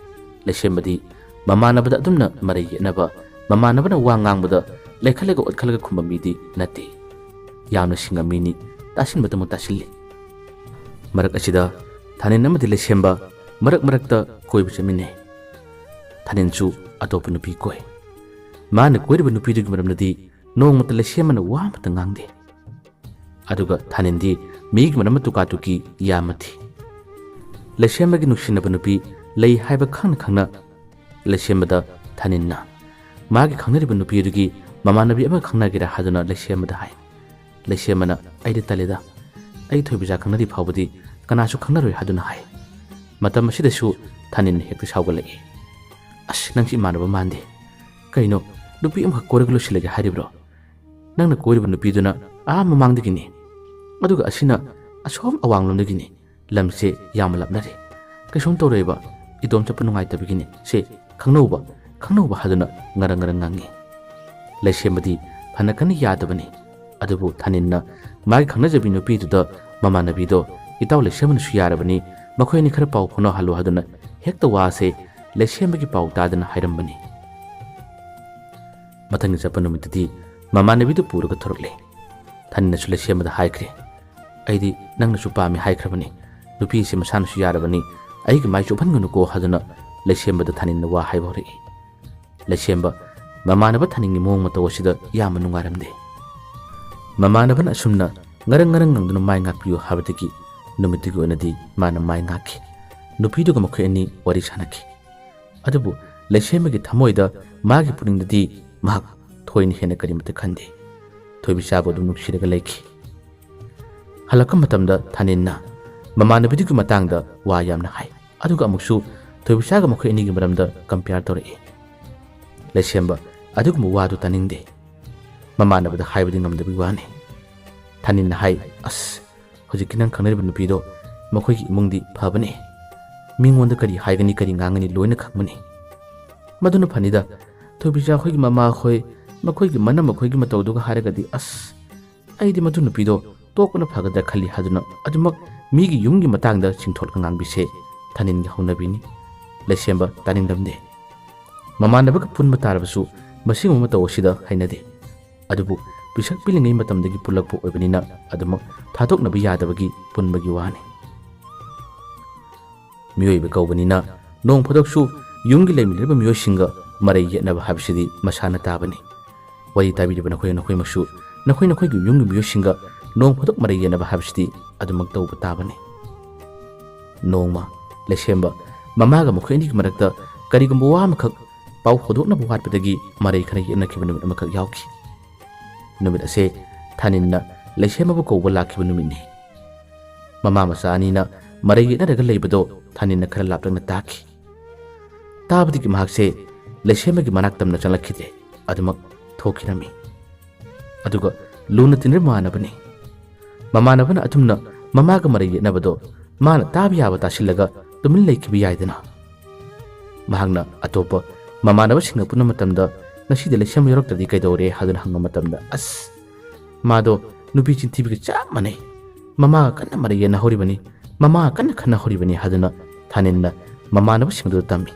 Speaker 1: ꯂꯩꯁꯦꯝꯕꯗꯤ ꯃꯃꯥꯟꯅꯕꯗ ꯑꯗꯨꯝꯅ ꯃꯔꯩ ꯌꯦꯠꯅꯕ, ꯃꯃꯥꯟꯅꯕꯅ ꯋꯥ ꯉꯥꯡꯕꯗ ꯂꯩꯈꯠꯂꯒ ꯑꯣꯠꯈꯠꯂꯒ ꯈꯨꯝꯕ ꯃꯤꯗꯤ ꯅꯠꯇꯦ. ꯌꯥꯝꯅ ꯁꯤꯡꯉ ꯃꯤꯅꯤ, ꯇꯥꯁꯤꯟꯕꯗꯃꯨꯛ ꯇꯥꯁꯤꯜꯂꯤ. ꯃꯔꯛ ꯑꯁꯤꯗ ꯊꯥꯅꯤꯟ ꯑꯃꯗꯤ ꯂꯩꯁꯦꯝꯕ ꯃꯔꯛ ꯃꯔꯛꯇ ꯀꯣꯏꯕ ꯆꯠꯃꯤꯟꯅꯩ. ꯊꯥꯅꯤꯟꯁꯨ ꯑꯇꯣꯞꯄ ꯅꯨꯄꯤ ꯀꯣꯏ. ꯃꯥꯅ ꯀꯣꯏꯔꯤꯕ ꯅꯨꯄꯤꯗꯨꯒꯤ ꯃꯔꯝꯗꯗꯤ ꯅꯣꯡꯃꯇ ꯂꯩꯁꯦꯝꯕꯅ ꯋꯥ ꯑꯃꯇ ꯉꯥꯡꯗꯦ. ꯑꯗꯨꯒ ꯊꯥꯅꯤꯟꯗꯤ ꯃꯤꯒꯤ ꯃꯔꯝ ꯇꯨꯀꯥ ꯇꯨꯀꯤ ꯌꯥꯝꯅ ꯊꯤ. ꯂꯩꯁꯦꯝꯕꯒꯤ ꯅꯨꯡꯁꯤꯅꯕ ꯅꯨꯄꯤ ꯂꯩ ꯍꯥꯏꯕ ꯈꯪꯅ ꯈꯪꯅ ꯂꯩꯁꯦꯝꯕꯗ ꯊꯥꯅꯤꯟꯅ ꯃꯥꯒꯤ ꯈꯪꯅꯔꯤꯕ ꯅꯨꯄꯤ ꯑꯗꯨꯒꯤ ꯃꯃꯥꯟꯅꯕꯤ ꯑꯃ ꯈꯪꯅꯒꯦꯔꯥ ꯍꯥꯏꯗꯨꯅ ꯂꯩꯁꯦꯝꯕꯗ ꯍꯥꯏ. ꯂꯩꯁꯦꯝꯕꯅ ꯑꯩꯗꯤ ꯇꯜꯂꯦꯗ, ꯑꯩ ꯊꯣꯏꯕꯤꯆꯥ ꯈꯪꯅꯔꯤ ꯐꯥꯎꯕꯗꯤ ꯀꯅꯥꯁꯨ ꯈꯪꯅꯔꯣꯏ ꯍꯥꯏꯗꯨꯅ ꯍꯥꯏ. ꯃꯇꯝ ꯑꯁꯤꯗꯁꯨ ꯊꯥꯅꯤꯟꯅ ꯍꯦꯛꯇ ꯁꯥꯎꯒꯠꯂꯛꯏ. ꯑꯁ, ꯅꯪꯁꯤ ꯏꯃꯥꯟꯅꯕ ꯃꯥꯟꯗꯦ. ꯀꯩꯅꯣ, ꯅꯨꯄꯤ ꯑꯃꯈꯛ ꯀꯣꯏꯔꯒ ꯂꯣꯏꯁꯤꯜꯂꯒꯦ ꯍꯥꯏꯔꯤꯕ꯭ꯔꯣ? ꯅꯪꯅ ꯀꯣꯏꯔꯤꯕ ꯅꯨꯄꯤꯗꯨꯅ ꯃꯃꯥꯡꯗꯒꯤꯅꯤ, ꯑꯗꯨꯒ ꯑꯁꯤꯅ ꯑꯁꯣꯝ ꯑꯋꯥꯡꯂꯣꯝꯗꯒꯤꯅꯤ. ꯂꯝꯁꯦ ꯌꯥꯝꯅ ꯂꯥꯞꯅꯔꯦ. ꯀꯩꯁꯨꯝ ꯇꯧꯔꯣꯏꯕ, ꯏꯗꯣꯝ ꯆꯠꯄ ꯅꯨꯡꯉꯥꯏꯇꯕꯒꯤꯅꯤ. ꯁꯦ ꯈꯪꯅꯧꯕ ꯍꯥꯏꯗꯨꯅ ꯉꯔꯪ ꯉꯥꯡꯉꯤ. ꯂꯩꯁꯦꯝꯕꯗꯤ ꯐꯅ ꯀꯟꯅ ꯌꯥꯗꯕꯅꯤ. ꯑꯗꯨꯕꯨ ꯊꯥꯅꯤꯟꯅ ꯃꯥꯒꯤ ꯈꯪꯅꯖꯕꯤ ꯅꯨꯄꯤꯗꯨꯗ ꯃꯃꯥꯟꯅꯕꯤꯗꯣ ꯏꯇꯥꯎ ꯂꯩꯁꯦꯝꯕꯅꯁꯨ ꯌꯥꯔꯕꯅꯤ, ꯃꯈꯣꯏ ꯑꯅꯤ ꯈꯔ ꯄꯥꯎ ꯐꯥꯎꯅꯍꯜꯂꯨ ꯍꯥꯏꯗꯨꯅ ꯍꯦꯛꯇ ꯋꯥꯁꯦ ꯂꯩꯁꯦꯝꯕꯒꯤ ꯄꯥꯎ ꯇꯥꯗꯅ ꯍꯥꯏꯔꯝꯕꯅꯤ. ꯃꯊꯪꯒꯤ ꯆꯠꯄ ꯅꯨꯃꯤꯠꯇꯗꯤ ꯃꯃꯥꯟꯅꯕꯤꯗꯨ ꯄꯨꯔꯒ ꯊꯣꯔꯛꯂꯦ. ꯊꯥꯅꯤꯟꯅꯁꯨ ꯂꯩꯁꯦꯝꯕꯗ ꯍꯥꯏꯈ꯭ꯔꯦ. ꯑꯩꯗꯤ ꯅꯪꯅꯁꯨ ꯄꯥꯝꯃꯤ ꯍꯥꯏꯈ꯭ꯔꯕꯅꯤ, ꯅꯨꯄꯤꯁꯤ ꯃꯁꯥꯅꯁꯨ ꯌꯥꯔꯕꯅꯤ, ꯑꯩꯒꯤ ꯃꯥꯏ ꯆꯣꯞꯍꯟꯒꯅꯨꯀꯣ ꯍꯥꯏꯗꯨꯅ ꯂꯩꯁꯦꯝꯕꯗ ꯊꯥꯅꯤꯟꯅ ꯋꯥ ꯍꯥꯏꯕ ꯍꯧꯔꯛꯏ. ꯂꯩꯁꯦꯝꯕ ꯃꯃꯥꯟꯅꯕ ꯊꯥꯅꯤꯟꯒꯤ ꯃꯑꯣꯡ ꯃꯇꯧ ꯑꯁꯤꯗ ꯌꯥꯝꯅ ꯅꯨꯡꯉꯥꯏꯔꯝꯗꯦ. ꯃꯃꯥꯟꯅꯕꯅ ꯑꯁꯨꯝꯅ ꯉꯔꯪ ꯉꯥꯡꯗꯨꯅ ꯃꯥꯏ ꯉꯥꯛꯄꯤꯌꯨ ꯍꯥꯏꯕꯗꯒꯤ ꯅꯨꯃꯤꯠꯇꯨꯒꯤ ꯑꯣꯏꯅꯗꯤ ꯃꯥꯅ ꯃꯥꯏ ꯉꯥꯛꯈꯤ. ꯅꯨꯄꯤꯗꯨꯒ ꯃꯈꯣꯏ ꯑꯅꯤ ꯋꯥꯔꯤ ꯁꯥꯟꯅꯈꯤ. ꯑꯗꯨꯕꯨ ꯂꯩꯁꯦꯝꯕꯒꯤ ꯊꯃꯣꯏꯗ, ꯃꯥꯒꯤ ꯄꯨꯛꯅꯤꯡꯗꯗꯤ ꯃꯍꯥꯛ ꯊꯣꯏꯅ ꯍꯦꯟꯅ ꯀꯔꯤꯃꯇ ꯈꯟꯗꯦ. ꯊꯣꯏꯕꯤꯆꯥꯕꯨ ꯑꯗꯨꯝ ꯅꯨꯡꯁꯤꯔꯒ ꯂꯩꯈꯤ. ꯍꯜꯂꯛꯄ ꯃꯇꯝꯗ ꯊꯥꯅꯤꯟꯅ ꯃꯃꯥꯟꯅꯕꯤꯗꯨꯒꯤ ꯃꯇꯥꯡꯗ ꯋꯥ ꯌꯥꯝꯅ ꯍꯥꯏ. ꯑꯗꯨꯒ ꯑꯃꯨꯛꯁꯨ ꯊꯣꯏꯕꯤꯆꯥꯒ ꯃꯈꯣꯏ ꯑꯅꯤꯒꯤ ꯃꯔꯝꯗ ꯀꯝꯄꯤꯌꯥꯔ ꯇꯧꯔꯛꯏ. ꯂꯩꯁꯦꯝꯕ ꯑꯗꯨꯒꯨꯝꯕ ꯋꯥꯗꯨ ꯇꯥꯅꯤꯡꯗꯦ. ꯃꯃꯥꯟꯅꯕꯗ ꯍꯥꯏꯕꯗꯤ ꯉꯝꯗꯕꯒꯤ ꯋꯥꯅꯤ. ꯊꯥꯅꯤꯟꯅ ꯍꯥꯏ, ꯑꯁ, ꯍꯧꯖꯤꯛꯀꯤ ꯅꯪ ꯈꯪꯅꯔꯤꯕ ꯅꯨꯄꯤꯗꯣ ꯃꯈꯣꯏꯒꯤ ꯏꯃꯨꯡꯗꯤ ꯐꯕꯅꯦ. ꯃꯤꯉꯣꯟꯗ ꯀꯔꯤ ꯍꯥꯏꯒꯅꯤ ꯀꯔꯤ ꯉꯥꯡꯒꯅꯤ ꯂꯣꯏꯅ ꯈꯪꯕꯅꯤ. ꯃꯗꯨꯅ ꯐꯅꯤꯗ. ꯊꯣꯏꯕꯤꯆꯥ ꯑꯩꯈꯣꯏꯒꯤ ꯃꯃꯥꯈꯣꯏ, ꯃꯈꯣꯏꯒꯤ ꯃꯈꯣꯏꯒꯤ ꯃꯇꯧꯗꯨꯒ ꯍꯥꯏꯔꯒꯗꯤ ꯑꯁ, ꯑꯩꯗꯤ ꯃꯗꯨ ꯅꯨꯄꯤꯗꯣ ꯇꯣꯛꯄꯅ ꯐꯒꯗ꯭ꯔꯥ ꯈꯜꯂꯤ ꯍꯥꯏꯗꯨꯅ ꯑꯗꯨꯃꯛ ꯃꯤꯒꯤ ꯌꯨꯝꯒꯤ ꯃꯇꯥꯡꯗ ꯆꯤꯡꯊꯣꯜꯒ ꯉꯥꯡꯕꯤꯁꯦ ꯊꯥꯅꯤꯟꯒꯤ ꯍꯧꯅꯕꯤꯅꯤ. ꯂꯩꯁꯦꯝꯕ ꯇꯥꯅꯤꯡꯗꯝꯅꯦ. ꯃꯃꯥꯟꯅꯕꯒ ꯄꯨꯟꯕ ꯇꯥꯔꯕꯁꯨ ꯃꯁꯤꯒꯨꯝꯕ ꯃꯇꯧ ꯑꯁꯤꯗ ꯍꯩꯅꯗꯦ. ꯑꯗꯨꯕꯨ ꯄꯤꯁꯛ ꯄꯤꯛꯂꯤꯉꯩ ꯃꯇꯝꯗꯒꯤ ꯄꯨꯜꯂꯛꯄ ꯑꯣꯏꯕꯅꯤꯅ ꯑꯗꯨꯃꯛ ꯊꯥꯗꯣꯛꯅꯕ ꯌꯥꯗꯕꯒꯤ ꯄꯨꯟꯕꯒꯤ ꯋꯥꯅꯤ. ꯃꯤꯑꯣꯏꯕ ꯀꯧꯕꯅꯤꯅ ꯅꯣꯡ ꯐꯥꯗꯣꯛꯁꯨ ꯌꯨꯝꯒꯤ ꯂꯩꯃꯤꯟꯅꯔꯤꯕ ꯃꯤꯑꯣꯏꯁꯤꯡꯒ ꯃꯔꯩ ꯌꯦꯠꯅꯕ ꯍꯥꯏꯕꯁꯤꯗꯤ ꯃꯁꯥꯅ ꯇꯥꯕꯅꯤ. ꯋꯥꯔꯤ ꯇꯥꯕꯤꯔꯤꯕ ꯅꯈꯣꯏꯃꯛꯁꯨ ꯅꯈꯣꯏꯒꯤ ꯌꯨꯝꯒꯤ ꯃꯤꯑꯣꯏꯁꯤꯡꯒ ꯅꯣꯡ ꯐꯥꯗꯣꯛ ꯃꯔꯩ ꯌꯦꯠꯅꯕ ꯍꯥꯏꯕꯁꯤꯗꯤ ꯑꯗꯨꯃꯛ ꯇꯧꯕ ꯇꯥꯕꯅꯤ. ꯅꯣꯡꯃ ꯂꯩꯁꯦꯝꯕ ꯃꯃꯥꯒ ꯃꯈꯣꯏ ꯑꯅꯤꯒꯤ ꯃꯔꯛꯇ ꯀꯔꯤꯒꯨꯝꯕ ꯋꯥ ꯑꯃꯈꯛ ꯄꯥꯎ ꯍꯧꯗꯣꯛꯅꯕ ꯋꯥꯠꯄꯗꯒꯤ ꯃꯔꯩ ꯈꯔ ꯌꯦꯠꯅꯈꯤꯕ ꯅꯨꯃꯤꯠ ꯑꯃꯈꯛ ꯌꯥꯎꯈꯤ. ꯅꯨꯃꯤꯠ ꯑꯁꯦ ꯊꯥꯅꯤꯟꯅ ꯂꯩꯁꯦꯝꯕꯕꯨ ꯀꯧꯕ ꯂꯥꯛꯈꯤꯕ ꯅꯨꯃꯤꯠꯅꯤ. ꯃꯃꯥ ꯃꯆꯥ ꯑꯅꯤꯅ ꯃꯔꯩ ꯌꯦꯠꯅꯔꯒ ꯂꯩꯕꯗꯣ ꯊꯥꯅꯤꯟꯅ ꯈꯔ ꯂꯥꯞꯂꯛꯅ ꯇꯥꯈꯤ. ꯇꯥꯕꯗꯒꯤ ꯃꯍꯥꯛꯁꯦ ꯂꯩꯁꯦꯝꯕꯒꯤ ꯃꯅꯥꯛ ꯇꯝꯅ ꯆꯪꯂꯛꯈꯤꯗꯦ. ꯑꯗꯨꯃꯛ ꯊꯣꯛꯈꯤꯔꯝꯃꯤ. ꯑꯗꯨꯒ ꯂꯨꯅ ꯇꯤꯟꯅꯔꯤꯕ ꯃꯃꯥꯟꯅꯕꯅꯤ. ꯃꯃꯥꯟꯅꯕꯅ ꯑꯗꯨꯝꯅ ꯃꯃꯥꯒ ꯃꯔꯩ ꯌꯦꯠꯅꯕꯗꯣ ꯃꯥꯅ ꯇꯥꯕ ꯌꯥꯕ ꯇꯥꯁꯤꯜꯂꯒ ꯇꯨꯃꯤꯟ ꯂꯩꯈꯤꯕ ꯌꯥꯏꯗꯅ. ꯃꯍꯥꯛꯅ ꯑꯇꯣꯞꯄ ꯃꯃꯥꯟꯅꯕꯁꯤꯡꯒ ꯄꯨꯟꯕ ꯃꯇꯝꯗ ꯉꯁꯤꯗꯤ ꯂꯩꯁꯦꯝꯕ ꯌꯥꯎꯔꯛꯇ꯭ꯔꯗꯤ ꯀꯩꯗꯧꯔꯦ ꯍꯥꯏꯗꯨꯅ ꯍꯪꯕ ꯃꯇꯝꯗ ꯑꯁ, ꯃꯥꯗꯣ ꯅꯨꯄꯤ ꯆꯤꯟꯊꯤꯕꯒ ꯆꯞ ꯃꯥꯟꯅꯩ, ꯃꯃꯥꯒ ꯀꯟꯅ ꯃꯔꯩ ꯌꯦꯠꯅꯍꯧꯔꯤꯕꯅꯤ, ꯃꯃꯥꯒ ꯀꯟꯅ ꯈꯟꯅꯍꯧꯔꯤꯕꯅꯤ ꯍꯥꯏꯗꯨꯅ ꯊꯥꯅꯤꯟꯅ ꯃꯃꯥꯟꯅꯕꯁꯤꯡꯗꯨꯗ ꯇꯝꯃꯤ.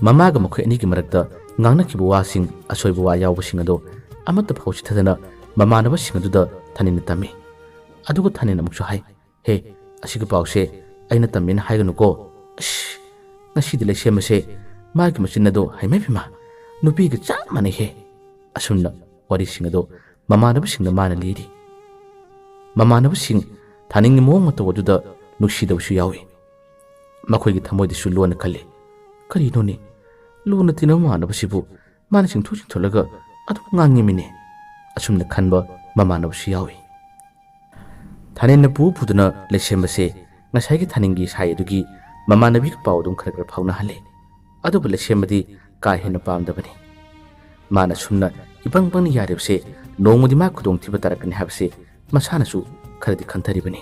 Speaker 1: ꯃꯃꯥꯒ ꯃꯈꯣꯏ ꯑꯅꯤꯒꯤ ꯃꯔꯛꯇ ꯉꯥꯡꯅꯈꯤꯕ ꯋꯥꯁꯤꯡ, ꯑꯁꯣꯏꯕ ꯋꯥ ꯌꯥꯎꯕꯁꯤꯡ ꯑꯗꯣ ꯑꯃꯠꯇ ꯐꯥꯎ ꯆꯤꯊꯗꯅ ꯃꯃꯥꯟꯅꯕꯁꯤꯡ ꯑꯗꯨꯗ ꯊꯥꯅꯤꯟꯅ ꯇꯝꯃꯤ. ꯑꯗꯨꯒ ꯊꯥꯅꯤꯟ ꯑꯃꯨꯛꯁꯨ ꯍꯥꯏ, ꯍꯦ, ꯑꯁꯤꯒꯤ ꯄꯥꯎꯁꯦ ꯑꯩꯅ ꯇꯝꯃꯦꯅ ꯍꯥꯏꯒꯅꯨꯀꯣ. ꯑꯁ, ꯉꯁꯤꯗꯤ ꯂꯩꯁꯦꯝꯕꯁꯦ ꯃꯥꯒꯤ ꯃꯆꯤꯟ ꯑꯗꯣ ꯍꯩꯃꯩ ꯅꯨꯄꯤꯒ ꯆꯞ ꯃꯥꯟꯅꯩꯍꯦ. ꯑꯁꯨꯝꯅ ꯋꯥꯔꯤꯁꯤꯡ ꯑꯗꯣ ꯃꯃꯥꯟꯅꯕꯁꯤꯡꯗ ꯃꯥꯅ ꯂꯤꯔꯤ. ꯃꯃꯥꯟꯅꯕꯁꯤꯡ ꯊꯥꯅꯤꯡꯒꯤ ꯃꯑꯣꯡ ꯃꯇꯧ ꯑꯗꯨꯗ ꯅꯨꯡꯁꯤꯗꯕꯁꯨ ꯌꯥꯎꯏ꯫ ꯃꯈꯣꯏꯒꯤ ꯊꯃꯣꯏꯗꯁꯨ ꯂꯣꯟꯅ ꯈꯜꯂꯤ, ꯀꯔꯤꯅꯣꯅꯦ ꯂꯨꯅ ꯇꯤꯟꯅꯕ ꯃꯃꯥꯟꯅꯕꯁꯤꯕꯨ ꯃꯥꯅ ꯆꯤꯡꯊꯣꯛꯂꯒ ꯑꯗꯨꯝ ꯉꯥꯡꯉꯤꯃꯤꯅꯦ, ꯑꯁꯨꯝꯅ ꯈꯟꯕ ꯃꯃꯥꯟꯅꯕꯁꯨ ꯌꯥꯎꯏ꯫ ꯊꯥꯅꯤꯟꯅ ꯄꯨꯗꯨꯅ ꯂꯩꯁꯦꯝꯕꯁꯦ ꯉꯁꯥꯏꯒꯤ ꯊꯥꯅꯤꯡꯒꯤ ꯁꯥꯏ ꯑꯗꯨꯒꯤ ꯃꯃꯥꯟꯅꯕꯤꯒ ꯄꯥꯎ ꯑꯗꯨꯝ ꯈꯔ ꯐꯥꯎꯅꯍꯜꯂꯤ꯫ ꯑꯗꯨꯕꯨ ꯂꯩꯁꯦꯝꯕꯗꯤ ꯀꯥ ꯍꯦꯟꯅ ꯄꯥꯝꯗꯕꯅꯤ꯫ ꯃꯥꯅ ꯁꯨꯝꯅ ꯏꯄꯪ ꯄꯪꯅ ꯌꯥꯔꯤꯕꯁꯦ ꯅꯣꯡꯃꯗꯤ ꯃꯥ ꯈꯨꯗꯣꯡꯊꯤꯕ ꯇꯥꯔꯛꯀꯅꯤ ꯍꯥꯏꯕꯁꯦ ꯃꯁꯥꯅꯁꯨ ꯈꯔꯗꯤ ꯈꯟꯊꯔꯤꯕꯅꯤ꯫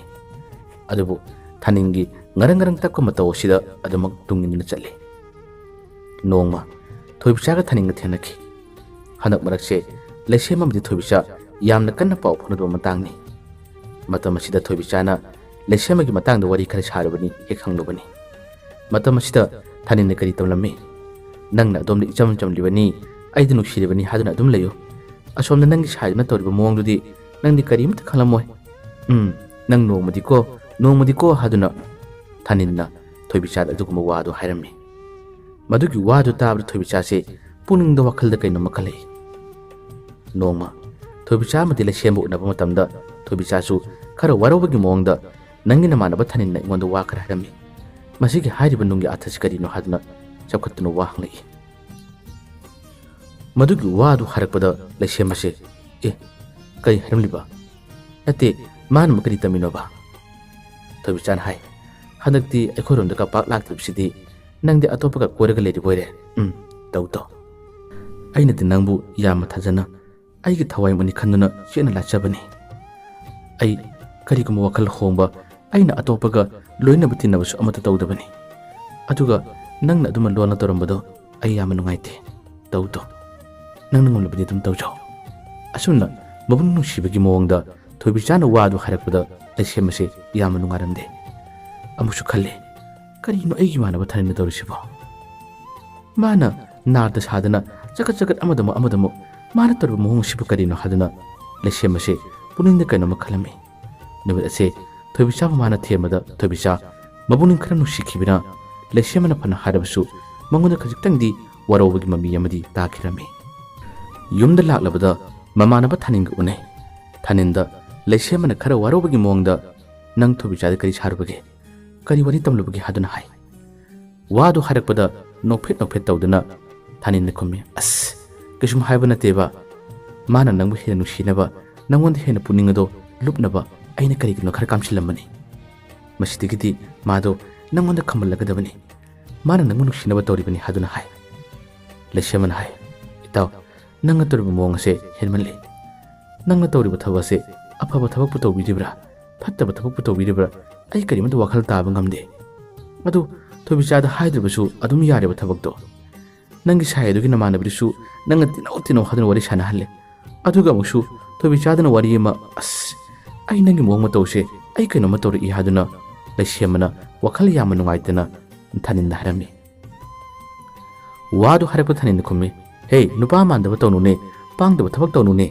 Speaker 1: ꯑꯗꯨꯕꯨ ꯊꯥꯅꯤꯡꯒꯤ ꯉꯔꯪ ꯇꯛꯄ ꯃꯇꯧ ꯑꯁꯤꯗ ꯑꯗꯨꯃꯛ ꯇꯨꯡ ꯏꯟꯗꯨꯅ ꯆꯠꯂꯤ꯫ ꯅꯣꯡꯃ ꯊꯣꯏꯕꯤꯆꯥꯒ ꯊꯥꯅꯤꯡꯒ ꯊꯦꯡꯅꯈꯤ꯫ ꯍꯟꯗꯛ ꯃꯔꯛꯁꯦ ꯂꯩꯁꯦꯝ ꯑꯃꯗꯤ ꯊꯣꯏꯕꯤꯆꯥ ꯌꯥꯝꯅ ꯀꯟꯅ ꯄꯥꯎ ꯐꯥꯎꯅꯗꯕ ꯃꯇꯥꯡꯅꯤ꯫ ꯃꯇꯝ ꯑꯁꯤꯗ ꯊꯣꯏꯕꯤꯆꯥꯅ ꯂꯩꯁꯦꯝꯕꯒꯤ ꯃꯇꯥꯡꯗ ꯋꯥꯔꯤ ꯈꯔ ꯁꯥꯔꯨꯕꯅꯤ ꯍꯦꯛ ꯍꯪꯂꯨꯕꯅꯤ꯫ ꯃꯇꯝ ꯑꯁꯤꯗ ꯊꯥꯅꯤꯡꯅ ꯀꯔꯤ ꯇꯧꯂꯝꯃꯤ? ꯅꯪꯅ ꯑꯗꯣꯝꯗ ꯏꯆꯝ ꯆꯝꯂꯤꯕꯅꯤ, ꯑꯩꯗꯤ ꯅꯨꯡꯁꯤꯔꯤꯕꯅꯤ ꯍꯥꯏꯗꯨꯅ ꯑꯗꯨꯝ ꯂꯩꯌꯨ꯫ ꯑꯁꯣꯝꯗ ꯅꯪꯒꯤ ꯁꯥꯏꯗꯨꯅ ꯇꯧꯔꯤꯕ ꯃꯑꯣꯡꯗꯨꯗꯤ ꯅꯪꯗꯤ ꯀꯔꯤꯝꯇ ꯈꯪꯂꯝꯃꯣꯏ꯫ ꯅꯪ ꯅꯣꯡꯃꯗꯤꯀꯣ ꯍꯥꯏꯗꯨꯅ ꯊꯥꯅꯤꯟꯅ ꯊꯣꯏꯕꯤꯆꯥꯗ ꯑꯗꯨꯒꯨꯝꯕ ꯋꯥꯗꯨ ꯍꯥꯏꯔꯝꯃꯤ꯫ ꯃꯗꯨꯒꯤ ꯋꯥꯗꯨ ꯇꯥꯕꯗ ꯊꯣꯏꯕꯤꯆꯥꯁꯦ ꯄꯨꯛꯅꯤꯡꯗ ꯋꯥꯈꯜꯗ ꯀꯩꯅꯣꯝꯃ ꯈꯜꯂꯛꯏ꯫ ꯅꯣꯡꯃ ꯊꯣꯏꯕꯤꯆꯥ ꯑꯃꯗꯤ ꯂꯩꯁꯦꯝꯕ ꯎꯅꯕ ꯃꯇꯝꯗ ꯊꯣꯏꯕꯤꯆꯥꯁꯨ ꯈꯔ ꯋꯥꯔꯧꯕꯒꯤ ꯃꯑꯣꯡꯗ ꯅꯪꯒꯤ ꯅꯃꯥꯟꯅꯕ ꯊꯥꯅꯤꯟꯅ ꯑꯩꯉꯣꯟꯗ ꯋꯥ ꯈꯔ ꯍꯥꯏꯔꯝꯃꯤ, ꯃꯁꯤꯒꯤ ꯍꯥꯏꯔꯤꯕ ꯅꯨꯡꯒꯤ ꯑꯥꯊꯁꯤ ꯀꯔꯤꯅꯣ ꯍꯥꯏꯗꯨꯅ ꯆꯥꯎꯈꯠꯇꯨꯅ ꯋꯥ ꯍꯪꯂꯛꯏ꯫ ꯃꯗꯨꯒꯤ ꯋꯥꯗꯨ ꯍꯥꯏꯔꯛꯄꯗ ꯂꯩꯁꯦꯝꯕꯁꯦ ꯀꯔꯤ ꯍꯥꯏꯔꯝꯂꯤꯕ? ꯅꯠꯇꯦ, ꯃꯥꯅ ꯀꯔꯤ ꯇꯝꯃꯤꯅꯣꯕ? ꯊꯣꯏꯕꯤꯆꯥꯅ ꯍꯥꯏ, ꯍꯟꯗꯛꯇꯤ ꯑꯩꯈꯣꯏꯔꯣꯝꯗ ꯄꯥꯛ ꯂꯥꯛꯇ꯭ꯔꯤꯕꯁꯤꯗꯤ ꯅꯪꯗꯤ ꯑꯇꯣꯞꯄꯒ ꯀꯣꯏꯔꯒ ꯂꯩꯔꯤꯕꯣꯏꯔꯦ꯫ ꯇꯧ ꯑꯩꯅꯗꯤ ꯅꯪꯕꯨ ꯌꯥꯝꯅ ꯊꯥꯖꯅ ꯑꯩꯒꯤ ꯊꯋꯥꯏ ꯃꯅꯤ ꯈꯟꯗꯨꯅ ꯆꯦꯠꯅ ꯂꯥꯠꯆꯕꯅꯤ꯫ ꯑꯩ ꯀꯔꯤꯒꯨꯝꯕ ꯋꯥꯈꯜ ꯍꯣꯡꯕ ꯑꯩꯅ ꯑꯇꯣꯞꯄꯒ ꯂꯣꯏꯅꯕ ꯇꯤꯟꯅꯕꯁꯨ ꯑꯃꯠꯇ ꯇꯧꯗꯕꯅꯤ꯫ ꯑꯗꯨꯒ ꯅꯪꯅ ꯑꯗꯨꯃ ꯂꯣꯟꯅ ꯇꯧꯔꯝꯕꯗꯣ ꯑꯩ ꯌꯥꯝꯅ ꯅꯨꯡꯉꯥꯏꯇꯦ꯫ ꯇꯧ ꯅꯪꯅ ꯉꯝꯂꯕꯗꯤ ꯑꯗꯨꯝ ꯇꯧꯖꯧ꯫ ꯑꯁꯨꯝꯅ ꯃꯕꯨꯡ ꯅꯨꯡꯁꯤꯕꯒꯤ ꯃꯑꯣꯡꯗ ꯊꯣꯏꯕꯤꯆꯥꯅ ꯋꯥꯗꯨ ꯍꯥꯏꯔꯛꯄꯗ ꯂꯩꯁꯦꯝꯕꯁꯦ ꯌꯥꯝꯅ ꯅꯨꯡꯉꯥꯏꯔꯝꯗꯦ꯫ ꯑꯃꯨꯛꯁꯨ ꯈꯜꯂꯤ, ꯀꯔꯤꯅꯣ ꯑꯩꯒꯤ ꯏꯃꯥꯟꯅꯕ ꯊꯥꯅꯤꯟꯅ ꯇꯧꯔꯤꯁꯤꯕꯣ? ꯃꯥꯅ ꯅꯥꯔꯗ ꯁꯥꯗꯅ ꯆꯀꯠ ꯑꯃꯗꯃꯨꯛ ꯃꯥꯅ ꯇꯧꯔꯤꯕ ꯃꯑꯣꯡ ꯑꯁꯤꯕꯨ ꯀꯔꯤꯅꯣ ꯍꯥꯏꯗꯨꯅ ꯂꯩꯁꯦꯝꯕꯁꯦ ꯄꯨꯛꯅꯤꯡꯗ ꯀꯩꯅꯣꯝꯃ ꯈꯜꯂꯝꯃꯤ꯫ ꯅꯨꯃꯤꯠ ꯑꯁꯦ ꯊꯣꯏꯕꯤꯆꯥꯕꯨ ꯃꯥꯅ ꯊꯦꯝꯕꯗ ꯊꯣꯏꯕꯤꯆꯥ ꯃꯕꯨꯛꯅꯤꯡ ꯈꯔ ꯅꯨꯡꯁꯤꯈꯤꯕꯅ ꯂꯩꯁꯦꯝꯕꯅ ꯐꯅ ꯍꯥꯏꯔꯕꯁꯨ ꯃꯉꯣꯟꯗ ꯈꯖꯤꯛꯇꯪꯗꯤ ꯋꯥꯔꯧꯕꯒꯤ ꯃꯃꯤ ꯑꯃꯗꯤ ꯇꯥꯈꯤꯔꯝꯃꯤ꯫ ꯌꯨꯝꯗ ꯂꯥꯛꯂꯕꯗ ꯃꯃꯥꯟꯅꯕ ꯊꯥꯅꯤꯟꯒ ꯎꯅꯩ꯫ ꯊꯥꯅꯤꯟꯗ ꯂꯩꯁꯦꯝꯕꯅ ꯈꯔ ꯋꯥꯔꯧꯕꯒꯤ ꯃꯑꯣꯡꯗ ꯅꯪ ꯊꯣꯏꯕꯤꯆꯥꯗ ꯀꯔꯤ ꯁꯥꯔꯨꯕꯒꯦ? ꯀꯔꯤ ꯋꯥꯔꯤ ꯇꯝꯂꯨꯕꯒꯦ ꯍꯥꯏꯗꯨꯅ ꯍꯥꯏ꯫ ꯋꯥꯗꯨ ꯍꯥꯏꯔꯛꯄꯗ ꯅꯣꯛꯐꯦꯠ ꯇꯧꯗꯨꯅ ꯊꯥꯅꯤꯟꯅ ꯈꯨꯝꯃꯤ, ꯀꯩꯁꯨꯝ ꯍꯥꯏꯕ ꯅꯠꯇꯦꯕ꯫ ꯃꯥꯅ ꯅꯪꯕꯨ ꯍꯦꯟꯅ ꯅꯨꯡꯁꯤꯅꯕ, ꯅꯪꯉꯣꯟꯗ ꯍꯦꯟꯅ ꯄꯨꯛꯅꯤꯡ ꯑꯗꯣ ꯂꯨꯞꯅꯕ ꯑꯩꯅ ꯀꯔꯤꯒꯤꯅꯣ ꯈꯔ ꯀꯥꯝꯁꯤꯜꯂꯝꯕꯅꯤ꯫ ꯃꯁꯤꯗꯒꯤꯗꯤ ꯃꯥꯗꯣ ꯅꯪꯉꯣꯟꯗ ꯈꯝꯕꯜꯂꯒꯗꯕꯅꯤ꯫ ꯃꯥꯅ ꯅꯪꯕꯨ ꯅꯨꯡꯁꯤꯅꯕ ꯇꯧꯔꯤꯕꯅꯤ ꯍꯥꯏꯗꯨꯅ ꯍꯥꯏ꯫ ꯂꯩꯁꯦꯝꯕꯅ ꯍꯥꯏ, ꯏꯇꯥꯎ ꯅꯪꯅ ꯇꯧꯔꯤꯕ ꯃꯑꯣꯡ ꯑꯁꯦ ꯍꯦꯟꯃꯜꯂꯤ꯫ ꯅꯪꯅ ꯇꯧꯔꯤꯕ ꯊꯕꯛ ꯑꯁꯦ ꯑꯐꯕ ꯊꯕꯛꯄꯨ ꯇꯧꯕꯤꯔꯤꯕ꯭ꯔꯥ ꯐꯠꯇꯕ ꯊꯕꯛꯄꯨ ꯇꯧꯕꯤꯔꯤꯕ꯭ꯔꯥ ꯑꯩ ꯀꯔꯤꯃꯇ ꯋꯥꯈꯜ ꯇꯥꯕ ꯉꯝꯗꯦ꯫ ꯑꯗꯨ ꯊꯣꯏꯕꯤꯆꯥꯗ ꯍꯥꯏꯗ꯭ꯔꯕꯁꯨ ꯑꯗꯨꯝ ꯌꯥꯔꯤꯕ ꯊꯕꯛꯇꯣ꯫ ꯅꯪꯒꯤ ꯁꯥꯏ ꯑꯗꯨꯒꯤ ꯅꯃꯥꯟꯅꯕꯤꯗꯨꯁꯨ ꯅꯪꯅ ꯇꯤꯟꯅꯧ ꯍꯥꯏꯗꯨꯅ ꯋꯥꯔꯤ ꯁꯥꯟꯅꯍꯜꯂꯦ꯫ ꯑꯗꯨꯒ ꯑꯃꯨꯛꯁꯨ ꯊꯣꯏꯕꯤꯆꯥꯗꯅ ꯋꯥꯔꯤ ꯑꯃ ꯑꯩ ꯅꯪꯒꯤ ꯃꯑꯣꯡ ꯃꯇꯧꯁꯦ ꯑꯩ ꯀꯩꯅꯣꯝꯃ ꯇꯧꯔꯛꯏ ꯍꯥꯏꯗꯨꯅ ꯂꯩꯁꯦꯝꯕꯅ ꯋꯥꯈꯜ ꯌꯥꯝꯅ ꯅꯨꯡꯉꯥꯏꯇꯅ ꯊꯥꯅꯤꯟꯗ ꯍꯥꯏꯔꯝꯃꯤ꯫ ꯋꯥꯗꯨ ꯍꯥꯏꯔꯛꯄ ꯊꯥꯅꯤꯟꯅ ꯈꯨꯝꯃꯤ, ꯅꯨꯄꯥ ꯃꯥꯟꯗꯕ ꯇꯧꯅꯨꯅꯦ, ꯄꯥꯡꯗꯕ ꯊꯕꯛ ꯇꯧꯅꯨꯅꯦ꯫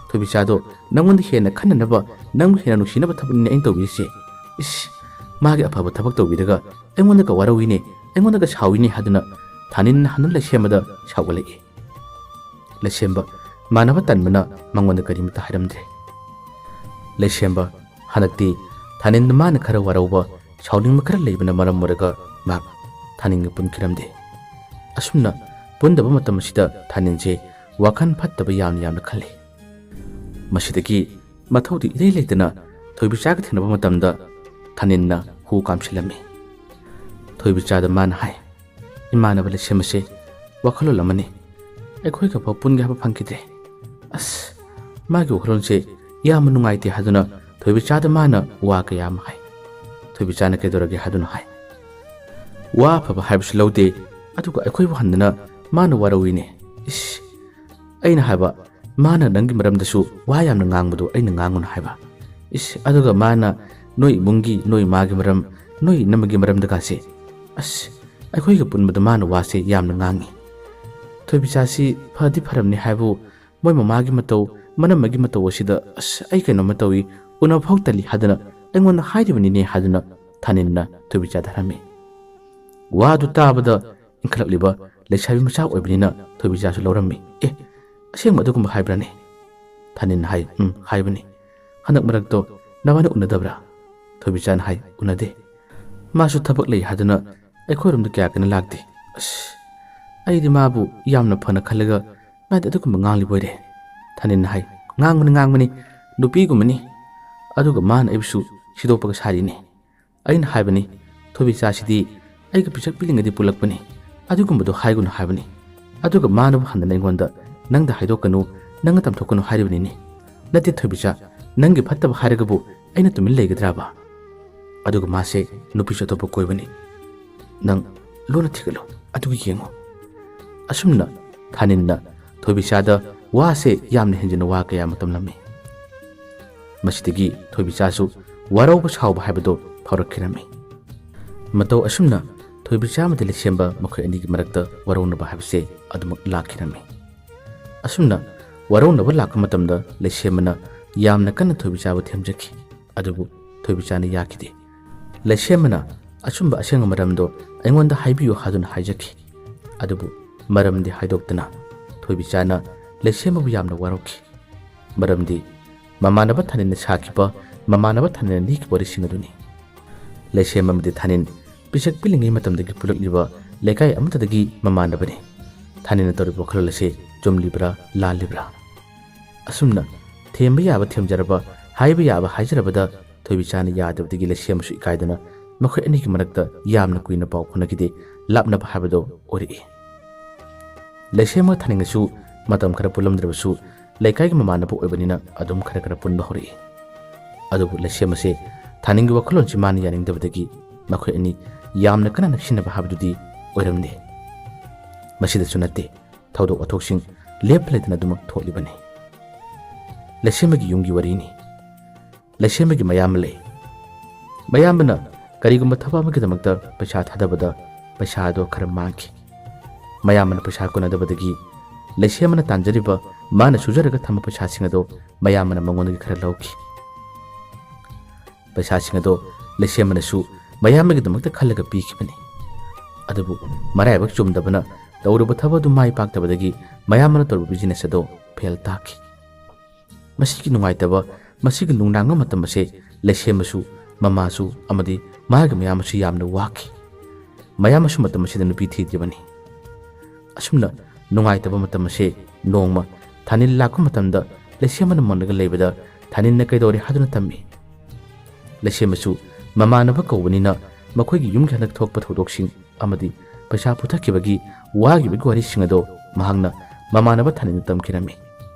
Speaker 1: ꯊꯣꯏꯕꯤꯆꯥꯗꯣ ꯅꯪꯉꯣꯟꯗ ꯍꯦꯟꯅ ꯈꯟꯅꯅꯕ, ꯅꯪꯕꯨ ꯍꯦꯟꯅ ꯅꯨꯡꯁꯤꯅꯕ ꯊꯕꯛꯅꯤꯅꯦ ꯑꯩꯅ ꯇꯧꯕꯤꯔꯤꯁꯦ꯫ ꯃꯥꯒꯤ ꯑꯐꯕ ꯊꯕꯛ ꯇꯧꯕꯤꯔꯒ ꯑꯩꯉꯣꯟꯗꯒ ꯋꯥꯔꯧꯏꯅꯦ, ꯑꯩꯉꯣꯟꯗꯒ ꯁꯥꯎꯏꯅꯦ ꯍꯥꯏꯗꯨꯅ ꯊꯥꯅꯤꯟꯅ ꯍꯟꯅ ꯂꯩꯁꯦꯝꯕꯗ ꯁꯥꯎꯒꯠꯂꯛꯏ꯫ ꯂꯩꯁꯦꯝꯕ ꯃꯥꯟꯅꯕ ꯇꯟꯕꯅ ꯃꯉꯣꯟꯗ ꯀꯔꯤꯃꯇ ꯍꯥꯏꯔꯝꯗ꯭ꯔꯦ꯫ ꯂꯩꯁꯦꯝꯕ ꯍꯟꯗꯛꯇꯤ ꯊꯥꯅꯤꯟꯗ ꯃꯥꯅ ꯈꯔ ꯋꯥꯔꯧꯕ, ꯁꯥꯎꯅꯤꯡꯕ ꯈꯔ ꯂꯩꯕꯅ ꯃꯔꯝ ꯑꯣꯏꯔꯒ ꯃꯍꯥꯛ ꯊꯥꯅꯤꯟꯒ ꯄꯨꯟꯈꯤꯔꯝꯗꯦ꯫ ꯑꯁꯨꯝꯅ ꯄꯨꯟꯗꯕ ꯃꯇꯝ ꯑꯁꯤꯗ ꯊꯥꯅꯤꯟꯁꯦ ꯋꯥꯈꯜ ꯐꯠꯇꯕ ꯌꯥꯝꯅ ꯈꯜꯂꯤ꯫ ꯃꯁꯤꯗꯒꯤ ꯃꯊꯧꯗꯤ ꯏꯔꯩ ꯂꯩꯇꯅ ꯊꯣꯏꯕꯤꯆꯥꯒ ꯊꯦꯡꯅꯕ ꯃꯇꯝꯗ ꯊꯥꯅꯤꯟꯅ ꯍꯨ ꯀꯥꯝꯁꯤꯜꯂꯝꯃꯤ꯫ ꯊꯣꯏꯕꯤꯆꯥꯗ ꯃꯥꯅ ꯍꯥꯏ, ꯏꯃꯥꯟꯅꯕ ꯂꯩꯁꯦꯝꯕꯁꯦ ꯋꯥꯈꯜꯂꯣꯟ ꯑꯃꯅꯤ, ꯑꯩꯈꯣꯏꯒ ꯐꯥꯎ ꯄꯨꯟꯒꯦ ꯍꯥꯏꯕ ꯐꯪꯈꯤꯗ꯭ꯔꯦ꯫ ꯃꯥꯒꯤ ꯋꯥꯈꯜꯂꯣꯟꯁꯦ ꯌꯥꯝꯅ ꯅꯨꯡꯉꯥꯏꯇꯦ ꯍꯥꯏꯗꯨꯅ ꯊꯣꯏꯕꯤꯆꯥꯗ ꯃꯥꯅ ꯋꯥ ꯀꯌꯥ ꯑꯃ ꯍꯥꯏ꯫ ꯊꯣꯏꯕꯤꯆꯥꯅ ꯀꯩꯗꯧꯔꯒꯦ ꯍꯥꯏꯗꯨꯅ ꯍꯥꯏ, ꯋꯥ ꯑꯐꯕ ꯍꯥꯏꯕꯁꯨ ꯂꯧꯗꯦ, ꯑꯗꯨꯒ ꯑꯩꯈꯣꯏꯕꯨ ꯍꯟꯗꯅ ꯃꯥꯅ ꯋꯥꯔꯧꯏꯅꯦ꯫ ꯑꯩꯅ ꯍꯥꯏꯕ, ꯃꯥꯅ ꯅꯪꯒꯤ ꯃꯔꯝꯗꯁꯨ ꯋꯥ ꯌꯥꯝꯅ ꯉꯥꯡꯕꯗꯣ ꯑꯩꯅ ꯉꯥꯡꯉꯨꯅ ꯍꯥꯏꯕ꯫ ꯑꯗꯨꯒ ꯃꯥꯅ ꯅꯣꯏ ꯏꯃꯨꯡꯒꯤ, ꯅꯣꯏ ꯃꯥꯒꯤ ꯃꯔꯝ, ꯅꯣꯏ ꯏꯅꯝꯃꯒꯤ ꯃꯔꯝꯗꯒꯥꯁꯦ ꯑꯩꯈꯣꯏꯒ ꯄꯨꯟꯕꯗ ꯃꯥꯅ ꯋꯥꯁꯦ ꯌꯥꯝꯅ ꯉꯥꯡꯉꯤ꯫ ꯊꯣꯏꯕꯤꯆꯥꯁꯤ ꯐꯗꯤ ꯐꯔꯝꯅꯤ ꯍꯥꯏꯕꯨ ꯃꯣꯏ ꯃꯃꯥꯒꯤ ꯃꯇꯧ, ꯃꯅꯝꯃꯒꯤ ꯃꯇꯧ ꯑꯁꯤꯗ ꯑꯩ ꯀꯩꯅꯣꯝꯃ ꯇꯧꯏ, ꯎꯅꯕ ꯐꯥꯎ ꯇꯜꯂꯤ ꯍꯥꯏꯗꯨꯅ ꯑꯩꯉꯣꯟꯗ ꯍꯥꯏꯔꯤꯕꯅꯤꯅꯦ ꯍꯥꯏꯗꯨꯅ ꯊꯥꯅꯤꯟꯅ ꯊꯣꯏꯕꯤꯆꯥꯗ ꯍꯥꯏꯔꯝꯃꯤ꯫ ꯋꯥꯗꯨ ꯇꯥꯕꯗ ꯏꯟꯈꯠꯂꯛꯂꯤꯕ ꯂꯩꯁꯥꯕꯤ ꯃꯆꯥ ꯑꯣꯏꯕꯅꯤꯅ ꯊꯣꯏꯕꯤꯆꯥꯁꯨ ꯂꯧꯔꯝꯃꯤ꯫ ꯑꯁꯦꯡꯕ ꯑꯗꯨꯒꯨꯝꯕ ꯍꯥꯏꯕ꯭ꯔꯥꯅꯦ? ꯊꯥꯅꯤꯟꯅ ꯍꯥꯏ, ꯍꯥꯏꯕꯅꯤ꯫ ꯍꯟꯗꯛ ꯃꯔꯛꯇꯣ ꯅꯕꯥꯅꯤ ꯎꯅꯗꯕ꯭ꯔꯥ ꯊꯣꯏꯕꯤꯆꯥꯅ ꯍꯥꯏ ꯎꯅꯗꯦ ꯃꯥꯁꯨ ꯊꯕꯛ ꯂꯩ ꯍꯥꯏꯗꯨꯅ ꯑꯩꯈꯣꯏꯔꯣꯝꯗ ꯀꯌꯥ ꯀꯟꯅ ꯂꯥꯛꯇꯦ ꯑꯁ ꯑꯩꯗꯤ ꯃꯥꯕꯨ ꯌꯥꯝꯅ ꯐꯅ ꯈꯜꯂꯒ ꯃꯥꯗꯤ ꯑꯗꯨꯒꯨꯝꯕ ꯉꯥꯡꯂꯤꯕ ꯑꯣꯏꯔꯦ ꯊꯥꯅꯤꯟꯅ ꯍꯥꯏ ꯉꯥꯡꯕꯅꯤ ꯅꯨꯄꯤꯒꯨꯝꯕꯅꯤ ꯑꯗꯨꯒ ꯃꯥꯅ ꯑꯩꯕꯨꯁꯨ ꯁꯤꯗꯣꯛꯄꯒ ꯁꯥꯔꯤꯅꯤ ꯑꯩꯅ ꯍꯥꯏꯕꯅꯤ ꯊꯣꯏꯕꯤꯆꯥꯁꯤꯗꯤ ꯑꯩꯒ ꯄꯤꯁꯛ ꯄꯤꯛꯂꯤꯉꯩꯗꯤ ꯄꯨꯜꯂꯛꯄꯅꯤ ꯑꯗꯨꯒꯨꯝꯕꯗꯣ ꯍꯥꯏꯒꯨꯅ ꯍꯥꯏꯕꯅꯤ ꯑꯗꯨꯒ ꯃꯥꯅꯕꯨ ꯍꯟꯗꯅ ꯑꯩꯉꯣꯟꯗ ꯅꯪꯗ ꯍꯥꯏꯗꯣꯛꯀꯅꯨ ꯅꯪꯅ ꯇꯝꯊꯣꯛꯀꯅꯨ ꯍꯥꯏꯔꯤꯕꯅꯤꯅꯦ ꯅꯠꯇꯦ ꯊꯣꯏꯕꯤꯆꯥ ꯅꯪꯒꯤ ꯐꯠꯇꯕ ꯍꯥꯏꯔꯒꯕꯨ ꯑꯩꯅ ꯇꯨꯃꯤꯟ ꯂꯩꯒꯗ꯭ꯔꯥꯕ ꯑꯗꯨꯒ ꯃꯥꯁꯦ ꯅꯨꯄꯤꯁꯨ ꯑꯇꯣꯞꯄ ꯀꯣꯏꯕꯅꯤ ꯅꯪ ꯂꯣꯟꯅ ꯊꯤꯒꯠꯂꯣ ꯑꯗꯨꯒ ꯌꯦꯡꯉꯣ ꯑꯁꯨꯝꯅ ꯊꯥꯅꯤꯟꯅ ꯊꯣꯏꯕꯤꯆꯥꯗ ꯋꯥꯁꯦ ꯌꯥꯝꯅ ꯍꯦꯟꯖꯤꯟꯅ ꯋꯥ ꯀꯌꯥ ꯇꯝꯂꯝꯃꯤ ꯃꯁꯤꯗꯒꯤ ꯊꯣꯏꯕꯤꯆꯥꯁꯨ ꯋꯥꯔꯧꯕ ꯁꯥꯎꯕ ꯍꯥꯏꯕꯗꯣ ꯐꯥꯎꯔꯛꯈꯤꯔꯝꯃꯤ ꯃꯇꯧ ꯑꯁꯨꯝꯅ ꯊꯣꯏꯕꯤꯆꯥ ꯑꯃꯗꯤ ꯂꯩꯁꯦꯝꯕ ꯃꯈꯣꯏ ꯑꯅꯤꯒꯤ ꯃꯔꯛꯇ ꯋꯥꯔꯧꯅꯕ ꯍꯥꯏꯕꯁꯦ ꯑꯗꯨꯃꯛ ꯂꯥꯛꯈꯤꯔꯝꯃꯤ ꯑꯁꯨꯝꯅ ꯋꯥꯔꯧꯅꯕ ꯂꯥꯛꯄ ꯃꯇꯝꯗ ꯂꯩꯁꯦꯝꯕꯅ ꯌꯥꯝꯅ ꯀꯟꯅ ꯊꯣꯏꯕꯤꯆꯥꯕꯨ ꯊꯦꯝꯖꯈꯤ ꯑꯗꯨꯕꯨ ꯊꯣꯏꯕꯤꯆꯥꯅ ꯌꯥꯈꯤꯗꯦ ꯂꯩꯁꯦꯝꯕꯅ ꯑꯆꯨꯝꯕ ꯑꯁꯦꯡꯕ ꯃꯔꯝꯗꯣ ꯑꯩꯉꯣꯟꯗ ꯍꯥꯏꯕꯤꯌꯨ ꯍꯥꯏꯗꯨꯅ ꯍꯥꯏꯖꯈꯤ ꯑꯗꯨꯕꯨ ꯃꯔꯝꯗꯤ ꯍꯥꯏꯗꯣꯛꯇꯅ ꯊꯣꯏꯕꯤꯆꯥꯅ ꯂꯩꯁꯦꯝꯕꯕꯨ ꯌꯥꯝꯅ ꯋꯥꯔꯧꯈꯤ ꯃꯔꯝꯗꯤ ꯃꯃꯥꯟꯅꯕ ꯊꯥꯅꯤꯟꯅ ꯁꯥꯈꯤꯕ ꯃꯃꯥꯟꯅꯕ ꯊꯥꯅꯤꯟꯅ ꯂꯤꯈꯤꯕ ꯋꯥꯔꯤꯁꯤꯡ ꯑꯗꯨꯅꯤ ꯂꯩꯁꯦꯝꯕ ꯑꯃꯗꯤ ꯊꯥꯅꯤꯟ ꯄꯤꯁꯛ ꯄꯤꯛꯂꯤꯉꯩ ꯃꯇꯝꯗꯒꯤ ꯄꯨꯜꯂꯛꯂꯤꯕ ꯂꯩꯀꯥꯏ ꯑꯃꯠꯇꯗꯒꯤ ꯃꯃꯥꯟꯅꯕꯅꯤ ꯊꯥꯅꯤꯟꯅ ꯇꯧꯔꯤꯕ ꯋꯥꯈꯜꯂꯣꯟ ꯑꯁꯤ ꯆꯨꯝꯂꯤꯕ꯭ꯔꯥ ꯂꯥꯜꯂꯤꯕ꯭ꯔꯥ ꯑꯁꯨꯝꯅ ꯊꯦꯝꯕ ꯌꯥꯕ ꯊꯦꯝꯖꯔꯕ ꯍꯥꯏꯕ ꯌꯥꯕ ꯍꯥꯏꯖꯔꯕꯗ ꯊꯣꯏꯕꯤꯆꯥꯅ ꯌꯥꯗꯕꯗꯒꯤ ꯂꯩꯁꯦꯝꯕꯁꯨ ꯏꯀꯥꯏꯗꯅ ꯃꯈꯣꯏ ꯑꯅꯤꯒꯤ ꯃꯔꯛꯇ ꯌꯥꯝꯅ ꯀꯨꯏꯅ ꯄꯥꯎ ꯐꯥꯎꯅꯈꯤꯗꯦ ꯂꯥꯞꯅꯕ ꯍꯥꯏꯕꯗꯣ ꯑꯣꯏꯔꯛꯏ ꯂꯩꯁꯦꯝꯕ ꯊꯥꯅꯤꯟꯒꯁꯨ ꯃꯇꯝ ꯈꯔ ꯄꯨꯜꯂꯝꯗ꯭ꯔꯕꯁꯨ ꯂꯩꯀꯥꯏꯒꯤ ꯃꯃꯥꯟꯅꯕ ꯑꯣꯏꯕꯅꯤꯅ ꯑꯗꯨꯝ ꯈꯔ ꯄꯨꯟꯕ ꯍꯧꯔꯛꯏ ꯑꯗꯨꯕꯨ ꯂꯩꯁꯦꯝꯕꯁꯦ ꯊꯥꯅꯤꯟꯒꯤ ꯋꯥꯈꯜꯂꯣꯟꯁꯤ ꯃꯥꯅ ꯌꯥꯅꯤꯡꯗꯕꯗꯒꯤ ꯃꯈꯣꯏ ꯑꯅꯤ ꯌꯥꯝꯅ ꯀꯟꯅ ꯅꯛꯁꯤꯟꯅꯕ ꯍꯥꯏꯕꯗꯨꯗꯤ ꯑꯣꯏꯔꯝꯗꯦ ꯃꯁꯤꯗꯁꯨ ꯅꯠꯇꯦ ꯊꯧꯗꯣꯛ ꯋꯥꯊꯣꯛꯁꯤꯡ ꯂꯦꯞꯄ ꯂꯩꯇꯅ ꯑꯗꯨꯃꯛ ꯊꯣꯛꯂꯤꯕꯅꯤ ꯂꯩꯁꯦꯝꯕꯒꯤ ꯌꯨꯝꯒꯤ ꯋꯥꯔꯤꯅꯤ ꯂꯩꯁꯦꯝꯕꯒꯤ ꯃꯌꯥꯝꯕ ꯂꯩ ꯃꯌꯥꯝꯕꯅ ꯀꯔꯤꯒꯨꯝꯕ ꯊꯕꯛ ꯑꯃꯒꯤꯗꯃꯛꯇ ꯄꯩꯁꯥ ꯊꯥꯗꯕꯗ ꯄꯩꯁꯥꯗꯣ ꯈꯔ ꯃꯥꯡꯈꯤ ꯃꯌꯥꯝꯕꯅ ꯄꯩꯁꯥ ꯀꯣꯟꯅꯗꯕꯗꯒꯤ ꯂꯩꯁꯦꯝꯕꯅ ꯇꯥꯟꯖꯔꯤꯕ ꯃꯥꯅ ꯁꯨꯖꯔꯒ ꯊꯝꯕ ꯄꯩꯁꯥꯁꯤꯡ ꯑꯗꯣ ꯃꯌꯥꯝꯕꯅ ꯃꯉꯣꯟꯗꯒꯤ ꯈꯔ ꯂꯧꯈꯤ ꯄꯩꯁꯥꯁꯤꯡ ꯑꯗꯣ ꯂꯩꯁꯦꯝꯕꯅꯁꯨ ꯃꯌꯥꯝꯕꯒꯤꯗꯃꯛꯇ ꯈꯜꯂꯒ ꯄꯤꯈꯤꯕꯅꯤ ꯑꯗꯨꯕꯨ ꯃꯔꯥꯏꯕꯛ ꯆꯨꯝꯗꯕꯅ ꯇꯧꯔꯨꯕ ꯊꯕꯛ ꯑꯗꯨ ꯃꯥꯏ ꯄꯥꯛꯇꯕꯗꯒꯤ ꯃꯌꯥꯝꯕꯅ ꯇꯧꯔꯨꯕ ꯕꯤꯖꯤꯅꯦꯁ ꯑꯗꯣ ꯐꯦꯜ ꯇꯥꯈꯤ ꯃꯁꯤꯒꯤ ꯅꯨꯡꯉꯥꯏꯇꯕ ꯃꯁꯤꯒꯤ ꯅꯨꯡꯅꯥꯡꯕ ꯃꯇꯝ ꯑꯁꯦ ꯂꯩꯁꯦꯝꯕꯁꯨ ꯃꯃꯥꯁꯨ ꯑꯃꯗꯤ ꯃꯥꯒꯤ ꯃꯌꯥꯝꯕꯁꯨ ꯌꯥꯝꯅ ꯋꯥꯈꯤ ꯃꯌꯥꯝꯕꯁꯨ ꯃꯇꯝ ꯑꯁꯤꯗ ꯅꯨꯄꯤ ꯊꯤꯗ꯭ꯔꯤꯕꯅꯤ ꯑꯁꯨꯝꯅ ꯅꯨꯡꯉꯥꯏꯇꯕ ꯃꯇꯝ ꯑꯁꯦ ꯅꯣꯡꯃ ꯊꯥꯅꯤꯟ ꯂꯥꯛꯄ ꯃꯇꯝꯗ ꯂꯩꯁꯦꯝꯕꯅ ꯃꯨꯜꯂꯒ ꯂꯩꯕꯗ ꯊꯥꯅꯤꯟꯅ ꯀꯩꯗꯧꯔꯦ ꯍꯥꯏꯗꯨꯅ ꯇꯝꯃꯤ ꯂꯩꯁꯦꯝꯕꯁꯨ ꯃꯃꯥꯟꯅꯕ ꯀꯧꯕꯅꯤꯅ ꯃꯈꯣꯏꯒꯤ ꯌꯨꯝꯒꯤ ꯍꯟꯗꯛ ꯊꯣꯛꯄ ꯊꯧꯗꯣꯛꯁꯤꯡ ꯑꯃꯗꯤ ꯄꯩꯁꯥ ꯄꯨꯊꯈꯤꯕꯒꯤ ꯋꯥꯈꯤꯕꯒꯤ ꯋꯥꯔꯤꯁꯤꯡ ꯑꯗꯣ ꯃꯍꯥꯛꯅ ꯃꯃꯥꯟꯅꯕ ꯊꯥꯅꯤꯟꯅ ꯇꯝꯈꯤꯔꯝꯃꯤ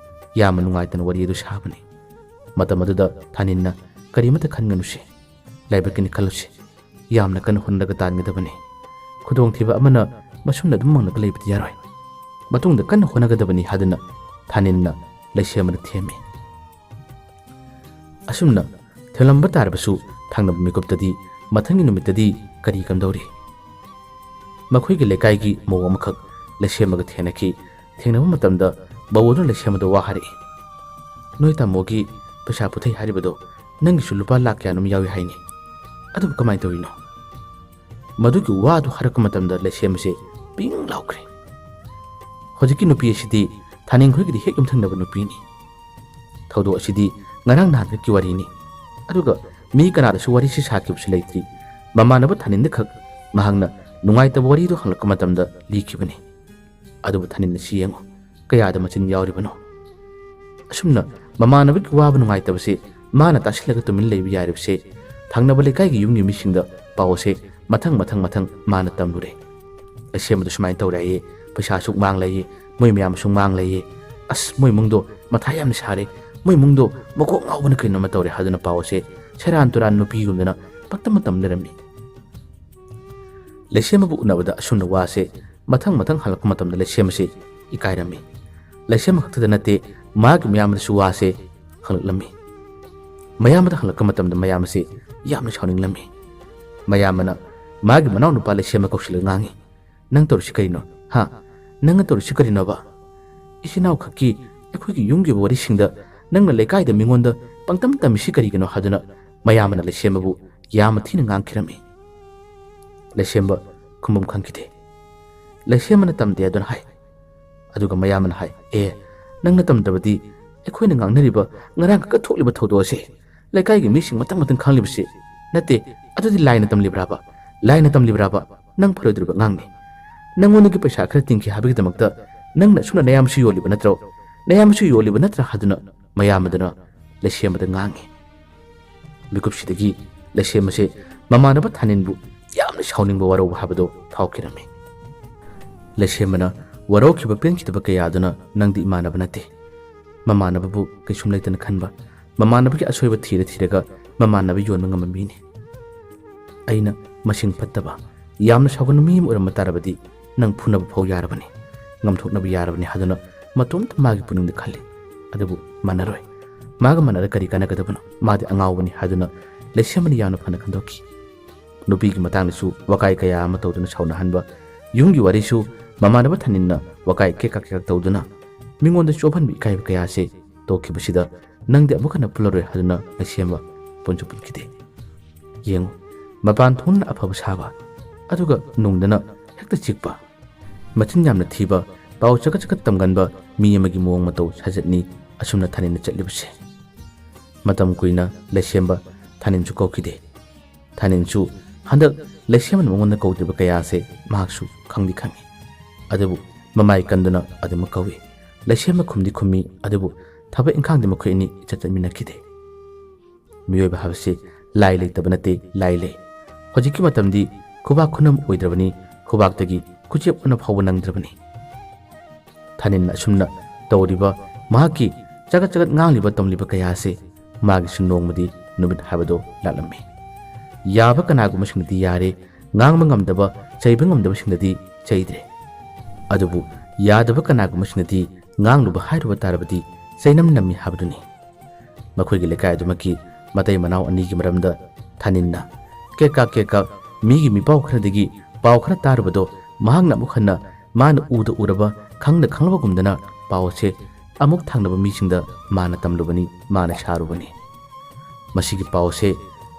Speaker 1: ꯌꯥꯝꯅ ꯅꯨꯡꯉꯥꯏꯇꯅ ꯋꯥꯔꯤ ꯑꯗꯨ ꯁꯥꯕꯅꯤ ꯃꯇꯝ ꯑꯗꯨꯗ ꯊꯥꯅꯤꯟꯅ ꯀꯔꯤꯃꯠꯇ ꯈꯟꯒꯅꯨꯁꯤ ꯂꯥꯏꯕꯛꯀꯤꯅꯤ ꯈꯜꯂꯨꯁꯤ ꯌꯥꯝꯅ ꯀꯟꯅ ꯍꯣꯠꯅꯔꯒ ꯇꯥꯟꯒꯗꯕꯅꯤ ꯈꯨꯗꯣꯡꯊꯤꯕ ꯑꯃꯅ ꯃꯁꯨꯝꯅ ꯑꯗꯨꯝ ꯃꯪꯂꯒ ꯂꯩꯕꯗꯤ ꯌꯥꯔꯣꯏ ꯃꯇꯨꯡꯗ ꯀꯟꯅ ꯍꯣꯠꯅꯒꯗꯕꯅꯤ ꯍꯥꯏꯗꯨꯅ ꯊꯥꯅꯤꯟꯅ ꯂꯩꯁꯦꯝꯕꯅ ꯊꯦꯝꯃꯤ ꯑꯁꯨꯝꯅ ꯊꯦꯝꯂꯝꯕ ꯇꯥꯔꯕꯁꯨ ꯊꯪꯅꯕ ꯃꯤꯀꯨꯞꯇꯗꯤ ꯃꯊꯪꯒꯤ ꯅꯨꯃꯤꯠꯇꯗꯤ ꯀꯔꯤ ꯀꯝꯗꯧꯔꯤ ꯃꯈꯣꯏꯒꯤ ꯂꯩꯀꯥꯏꯒꯤ ꯃꯧ ꯑꯃꯈꯛ ꯂꯩꯁꯦꯝꯕꯒ ꯊꯦꯡꯅꯈꯤ ꯊꯦꯡꯅꯕ ꯃꯇꯝꯗ ꯃꯧ ꯑꯗꯨꯅ ꯂꯩꯁꯦꯝꯕꯗ ꯋꯥ ꯍꯥꯏꯔꯛꯏ ꯅꯣꯏ ꯇꯥꯃꯣꯒꯤ ꯄꯩꯁꯥ ꯄꯨꯊꯩ ꯍꯥꯏꯔꯤꯕꯗꯣ ꯅꯪꯒꯤꯁꯨ ꯂꯨꯄꯥ ꯂꯥꯛ ꯀꯌꯥꯅꯣꯝ ꯌꯥꯎꯏ ꯍꯥꯏꯅꯤ ꯑꯗꯨꯕꯨ ꯀꯃꯥꯏꯅ ꯇꯧꯔꯤꯅꯣ ꯃꯗꯨꯒꯤ ꯋꯥ ꯑꯗꯨ ꯍꯥꯏꯔꯛꯄ ꯃꯇꯝꯗ ꯂꯩꯁꯦꯝꯕꯁꯦ ꯄꯤꯡ ꯂꯥꯎꯈ꯭ꯔꯦ ꯍꯧꯖꯤꯛꯀꯤ ꯅꯨꯄꯤ ꯑꯁꯤꯗꯤ ꯊꯥꯅꯤꯟꯈꯣꯏꯒꯤꯗꯤ ꯍꯦꯛ ꯌꯨꯝꯊꯪꯅꯕ ꯅꯨꯄꯤꯅꯤ ꯊꯧꯗꯣꯛ ꯑꯁꯤꯗꯤ ꯉꯔꯥꯡ ꯅꯍꯥꯟꯈꯛꯀꯤ ꯋꯥꯔꯤꯅꯤ ꯑꯗꯨꯒ ꯃꯤ ꯀꯅꯥꯗꯁꯨ ꯋꯥꯔꯤꯁꯤ ꯁꯥꯈꯤꯕꯁꯨ ꯂꯩꯇ꯭ꯔꯤ ꯃꯃꯥꯟꯅꯕ ꯊꯥꯅꯤꯟꯗ ꯈꯛ ꯃꯍꯥꯛꯅ ꯅꯨꯡꯉꯥꯏꯇꯕ ꯋꯥꯔꯤꯗꯨ ꯍꯪꯂꯛꯄ ꯃꯇꯝꯗ ꯂꯤꯈꯤꯕꯅꯤ ꯑꯗꯨꯕꯨ ꯊꯥꯅꯤꯟꯅ ꯁꯤ ꯌꯦꯡꯉꯨ ꯀꯌꯥꯗ ꯃꯆꯤꯟ ꯌꯥꯎꯔꯤꯕꯅꯣ ꯑꯁꯨꯝꯅ ꯃꯃꯥꯟꯅꯕꯒꯤ ꯋꯥꯕ ꯅꯨꯡꯉꯥꯏꯇꯕꯁꯦ ꯃꯥꯅ ꯇꯥꯁꯤꯜꯂꯒ ꯇꯨꯃꯤꯟ ꯂꯩꯕ ꯌꯥꯔꯤꯕꯁꯦ ꯊꯪꯅꯕ ꯂꯩꯀꯥꯏꯒꯤ ꯌꯨꯝꯒꯤ ꯃꯤꯁꯤꯡꯗ ꯄꯥꯎ ꯑꯁꯦ ꯃꯊꯪ ꯃꯥꯅ ꯇꯝꯂꯨꯔꯦ ꯂꯩꯁꯦꯝꯕꯗ ꯁꯨꯃꯥꯏꯅ ꯇꯧꯔꯦꯌꯦ ꯄꯩꯁꯥ ꯑꯁꯨꯛ ꯃꯥꯡꯂꯩꯌꯦ ꯃꯣꯏ ꯃꯌꯥꯝ ꯑꯁꯨꯛ ꯃꯥꯡꯂꯩꯌꯦ ꯑꯁ ꯃꯣꯏ ꯏꯃꯨꯡꯗꯣ ꯃꯊꯥ ꯌꯥꯝꯅ ꯁꯥꯔꯦ ꯃꯣꯏ ꯏꯃꯨꯡꯗꯣ ꯃꯀꯣꯛ ꯉꯥꯎꯕꯅ ꯀꯩꯅꯣꯝꯃ ꯇꯧꯔꯦ ꯍꯥꯏꯗꯨꯅ ꯄꯥꯎ ꯑꯁꯦ ꯁꯦꯔꯥꯟ ꯇꯨꯔꯥꯟ ꯅꯨꯄꯤꯒꯨꯝꯗꯅ ꯄꯛꯇꯝ ꯂꯩꯔꯝꯃꯤ ꯂꯩꯁꯦꯝꯕꯕꯨ ꯎꯅꯕꯗ ꯑꯁꯨꯝꯅ ꯋꯥꯁꯦ ꯃꯊꯪ ꯍꯜꯂꯛꯄ ꯃꯇꯝꯗ ꯂꯩꯁꯦꯝꯕꯁꯦ ꯏꯀꯥꯏꯔꯝꯃꯤ ꯂꯩꯁꯦꯝꯕ ꯈꯛꯇꯗ ꯅꯠꯇꯦ ꯃꯥꯒꯤ ꯃꯌꯥꯝꯕꯗꯁꯨ ꯋꯥꯁꯦ ꯍꯪꯂꯛꯂꯝꯃꯤ ꯃꯌꯥꯝꯕꯗ ꯍꯪꯂꯛꯄ ꯃꯇꯝꯗ ꯃꯌꯥꯝꯕꯁꯦ ꯌꯥꯝꯅ ꯁꯥꯎꯅꯤꯡꯂꯝꯃꯤ ꯃꯌꯥꯝꯕꯅ ꯃꯥꯒꯤ ꯃꯅꯥꯎ ꯅꯨꯄꯥ ꯂꯩꯁꯦꯝꯕ ꯀꯧꯁꯤꯜꯂꯒ ꯉꯥꯡꯉꯤ ꯅꯪ ꯇꯧꯔꯤꯁꯤ ꯀꯔꯤꯅꯣ ꯅꯪꯅ ꯇꯧꯔꯤꯁꯤ ꯀꯔꯤꯅꯣꯕ ꯏꯆꯤꯟ ꯏꯅꯥꯎ ꯈꯛꯀꯤ ꯑꯩꯈꯣꯏꯒꯤ ꯌꯨꯝꯒꯤ ꯋꯥꯔꯤꯁꯤꯡꯗ ꯅꯪꯅ ꯂꯩꯀꯥꯏꯗ ꯃꯤꯉꯣꯟꯗ ꯄꯪꯇꯝ ꯇꯝꯃꯤꯁꯤ ꯀꯔꯤꯒꯤꯅꯣ ꯍꯥꯏꯗꯨꯅ ꯃꯌꯥꯝꯕꯅ ꯂꯩꯁꯦꯝꯕꯕꯨ ꯌꯥꯝꯅ ꯊꯤꯅ ꯉꯥꯡꯈꯤꯔꯝꯃꯤ ꯂꯩꯁꯦꯝꯕ ꯈꯨꯝꯕꯝ ꯈꯪꯈꯤꯗꯦ ꯂꯩꯁꯦꯝꯕꯅ ꯇꯝꯗꯦ ꯑꯗꯨꯅ ꯍꯥꯏ ꯑꯗꯨꯒ ꯃꯌꯥꯝꯕꯅ ꯍꯥꯏ ꯅꯪꯅ ꯇꯝꯗꯕꯗꯤ ꯑꯩꯈꯣꯏꯅ ꯉꯥꯡꯅꯔꯤꯕ ꯉꯔꯥꯡ ꯈꯛꯇ ꯊꯣꯛꯂꯤꯕ ꯊꯧꯗꯣꯛ ꯑꯁꯦ ꯂꯩꯀꯥꯏꯒꯤ ꯃꯤꯁꯤꯡ ꯃꯇꯪ ꯃꯇꯪ ꯈꯪꯂꯤꯕꯁꯤ ꯅꯠꯇꯦ ꯑꯗꯨꯗꯤ ꯂꯥꯏꯅ ꯇꯝꯂꯤꯕ꯭ꯔꯥꯕ ꯂꯥꯏꯅ ꯇꯝꯂꯤꯕ꯭ꯔꯥꯕ ꯅꯪ ꯐꯔꯣꯏꯗ꯭ꯔꯤꯕ ꯑꯉꯥꯡꯅꯤ ꯅꯪꯉꯣꯟꯗꯒꯤ ꯄꯩꯁꯥ ꯈꯔ ꯇꯤꯡꯈꯤ ꯍꯥꯏꯕꯒꯤꯗꯃꯛꯇ ꯅꯪꯅ ꯑꯁꯨꯝꯅ ꯅꯌꯥꯝꯕꯁꯨ ꯌꯣꯜꯂꯤꯕ ꯅꯠꯇ꯭ꯔꯣ ꯅꯌꯥꯝꯕꯁꯨ ꯌꯣꯜꯂꯤꯕ ꯅꯠꯇ꯭ꯔꯥ ꯍꯥꯏꯗꯨꯅ ꯃꯌꯥꯝ ꯑꯗꯨꯅ ꯂꯩꯁꯦꯝꯕꯗ ꯉꯥꯡꯉꯤ ꯃꯤꯀꯨꯞꯁꯤꯗꯒꯤ ꯂꯩꯁꯦꯝꯕꯁꯦ ꯃꯃꯥꯟꯅꯕ ꯊꯥꯅꯤꯟꯕꯨ ꯌꯥꯝꯅ ꯁꯥꯎꯅꯤꯡꯕ ꯋꯥꯔꯧꯕ ꯍꯥꯏꯕꯗꯣ ꯐꯥꯎꯈꯤꯔꯝꯃꯤ ꯂꯩꯁꯦꯝꯕꯅ ꯋꯥꯔꯧꯈꯤꯕ ꯄꯦꯟꯈꯤꯗꯕ ꯀꯌꯥꯗꯨꯅ ꯅꯪꯗꯤ ꯏꯃꯥꯟꯅꯕ ꯅꯠꯇꯦ ꯃꯃꯥꯟꯅꯕꯕꯨ ꯀꯩꯁꯨꯝ ꯂꯩꯇꯅ ꯈꯟꯕ ꯃꯃꯥꯟꯅꯕꯒꯤ ꯑꯁꯣꯏꯕ ꯊꯤꯔꯒ ꯃꯃꯥꯟꯅꯕ ꯌꯣꯟꯕ ꯉꯝꯕ ꯃꯤꯅꯤ ꯑꯩꯅ ꯃꯁꯤꯡ ꯐꯠꯇꯕ ꯌꯥꯝꯅ ꯁꯥꯎꯒꯟꯕ ꯃꯤ ꯑꯃ ꯑꯣꯏꯔꯝꯕ ꯇꯥꯔꯕꯗꯤ ꯅꯪ ꯐꯨꯅꯕ ꯐꯥꯎ ꯌꯥꯔꯕꯅꯤ ꯉꯝꯊꯣꯛꯅꯕ ꯌꯥꯔꯕꯅꯤ ꯍꯥꯏꯗꯨꯅ ꯃꯇꯣꯝꯇ ꯃꯥꯒꯤ ꯄꯨꯛꯅꯤꯡꯗ ꯈꯜꯂꯤ ꯑꯗꯨꯕꯨ ꯃꯥꯟꯅꯔꯣꯏ ꯃꯥꯒ ꯃꯥꯟꯅꯔ ꯀꯔꯤ ꯀꯥꯟꯅꯒꯗꯕꯅꯣ ꯃꯥꯗꯤ ꯑꯉꯥꯎꯕꯅꯤ ꯍꯥꯏꯗꯨꯅ ꯂꯩꯁꯦꯝꯕꯅ ꯌꯥꯝꯅ ꯐꯅ ꯈꯟꯗꯣꯛꯈꯤ ꯅꯨꯄꯤꯒꯤ ꯃꯇꯥꯡꯗꯁꯨ ꯋꯥꯀꯥꯏ ꯀꯌꯥ ꯑꯃ ꯇꯧꯗꯨꯅ ꯁꯥꯎꯅꯍꯟꯕ ꯌꯨꯝꯒꯤ ꯋꯥꯔꯤꯁꯨ ꯃꯃꯥꯟꯅꯕ ꯊꯥꯅꯤꯟꯅ ꯋꯥꯀꯥꯏ ꯀꯦꯛꯀ ꯇꯧꯗꯨꯅ ꯃꯤꯉꯣꯟꯗ ꯆꯣꯞꯍꯟꯕ ꯏꯀꯥꯏꯕ ꯀꯌꯥꯁꯦ ꯇꯣꯛꯈꯤꯕꯁꯤꯗ ꯅꯪꯗꯤ ꯑꯃꯨꯛ ꯍꯟꯅ ꯄꯨꯜꯂꯔꯣꯏ ꯍꯥꯏꯗꯨꯅ ꯂꯩꯁꯦꯝꯕ ꯄꯨꯟꯁꯨ ꯄꯨꯟꯈꯤꯗꯦ ꯌꯦꯡꯉꯨ ꯃꯄꯥꯟ ꯊꯣꯡꯅ ꯑꯐꯕ ꯁꯥꯕ ꯑꯗꯨꯒ ꯅꯨꯡꯗꯅ ꯍꯦꯛꯇ ꯆꯤꯛꯄ ꯃꯆꯤꯟ ꯌꯥꯝꯅ ꯊꯤꯕ ꯄꯥꯎ ꯆꯒꯠ ꯇꯝꯒꯟꯕ ꯃꯤ ꯑꯃꯒꯤ ꯃꯑꯣꯡ ꯃꯇꯧ ꯁꯥꯖꯠꯅꯤ ꯑꯁꯨꯝꯅ ꯊꯥꯅꯤꯟꯅ ꯆꯠꯂꯤꯕꯁꯦ ꯃꯇꯝ ꯀꯨꯏꯅ ꯂꯩꯁꯦꯝꯕ ꯊꯥꯅꯤꯟꯁꯨ ꯀꯧꯈꯤꯗꯦ ꯊꯥꯅꯤꯟꯁꯨ ꯍꯟꯗꯛ ꯂꯩꯁꯦꯝꯕꯅ ꯃꯉꯣꯟꯗ ꯀꯧꯗ꯭ꯔꯤꯕ ꯀꯌꯥꯁꯦ ꯃꯍꯥꯛꯁꯨ ꯈꯪꯗꯤ ꯈꯪꯉꯤ ꯑꯗꯨꯕꯨ ꯃꯃꯥꯏ ꯀꯟꯗꯨꯅ ꯑꯗꯨꯃꯛ ꯀꯧꯏ ꯂꯩꯁꯦꯝꯕ ꯈꯨꯝꯗꯤ ꯈꯨꯝꯃꯤ ꯑꯗꯨꯕꯨ ꯊꯕꯛ ꯏꯪꯈꯥꯡꯗꯤ ꯃꯈꯣꯏ ꯑꯅꯤ ꯏꯆꯠ ꯆꯠꯃꯤꯟꯅꯈꯤꯗꯦ ꯃꯤꯑꯣꯏꯕ ꯍꯥꯏꯕꯁꯤ ꯂꯥꯏ ꯂꯩꯇꯕ ꯅꯠꯇꯦ ꯂꯥꯏ ꯂꯩ ꯍꯧꯖꯤꯛꯀꯤ ꯃꯇꯝꯗꯤ ꯈꯨꯕꯥꯛ ꯈꯨꯅꯝ ꯑꯣꯏꯗ꯭ꯔꯕꯅꯤ ꯈꯨꯕꯥꯛꯇꯒꯤ ꯈꯨꯆꯦꯞ ꯑꯣꯟꯅ ꯐꯥꯎꯕ ꯅꯪꯗ꯭ꯔꯕꯅꯤ ꯊꯥꯅꯤꯟꯅ ꯑꯁꯨꯝꯅ ꯇꯧꯔꯤꯕ ꯃꯍꯥꯛꯀꯤ ꯆꯒꯠ ꯉꯥꯡꯂꯤꯕ ꯇꯝꯂꯤꯕ ꯀꯌꯥꯁꯦ ꯃꯥꯒꯤꯁꯨ ꯅꯣꯡꯃꯗꯤ ꯅꯨꯃꯤꯠ ꯍꯥꯏꯕꯗꯣ ꯂꯥꯛꯂꯝꯃꯤ ꯌꯥꯕ ꯀꯅꯥꯒꯨꯝꯕꯁꯤꯡꯗꯤ ꯌꯥꯔꯦ ꯉꯥꯡꯕ ꯉꯝꯗꯕ ꯆꯩꯕ ꯉꯝꯗꯕꯁꯤꯡꯗꯗꯤ ꯆꯩꯗ꯭ꯔꯦ ꯑꯗꯨꯕꯨ ꯌꯥꯗꯕ ꯀꯅꯥꯒꯨꯝꯕꯁꯤꯡꯗꯗꯤ ꯉꯥꯡꯂꯨꯕ ꯍꯥꯏꯔꯨꯕ ꯇꯥꯔꯕꯗꯤ ꯆꯩꯅꯝ ꯅꯝꯃꯤ ꯍꯥꯏꯕꯗꯨꯅꯤ ꯃꯈꯣꯏꯒꯤ ꯂꯩꯀꯥꯏ ꯑꯗꯨꯃꯛꯀꯤ ꯃꯇꯩ ꯃꯅꯥꯎ ꯑꯅꯤꯒꯤ ꯃꯔꯝꯗ ꯊꯥꯅꯤꯟꯅ ꯀꯦꯛꯀ ꯃꯤꯒꯤ ꯃꯤꯄꯥꯎ ꯈꯔꯗꯒꯤ ꯄꯥꯎ ꯈꯔ ꯇꯥꯔꯨꯕꯗꯣ ꯃꯍꯥꯛꯅ ꯑꯃꯨꯛ ꯍꯟꯅ ꯃꯥꯅ ꯎꯗ ꯎꯔꯕ ꯈꯪꯗ ꯈꯪꯂꯕꯒꯨꯝꯗꯅ ꯄꯥꯎꯁꯦ ꯑꯃꯨꯛ ꯊꯪꯅꯕ ꯃꯤꯁꯤꯡꯗ ꯃꯥꯅ ꯇꯝꯂꯨꯕꯅꯤ ꯃꯥꯅ ꯁꯥꯔꯨꯕꯅꯤ ꯃꯁꯤꯒꯤ ꯄꯥꯎꯁꯦ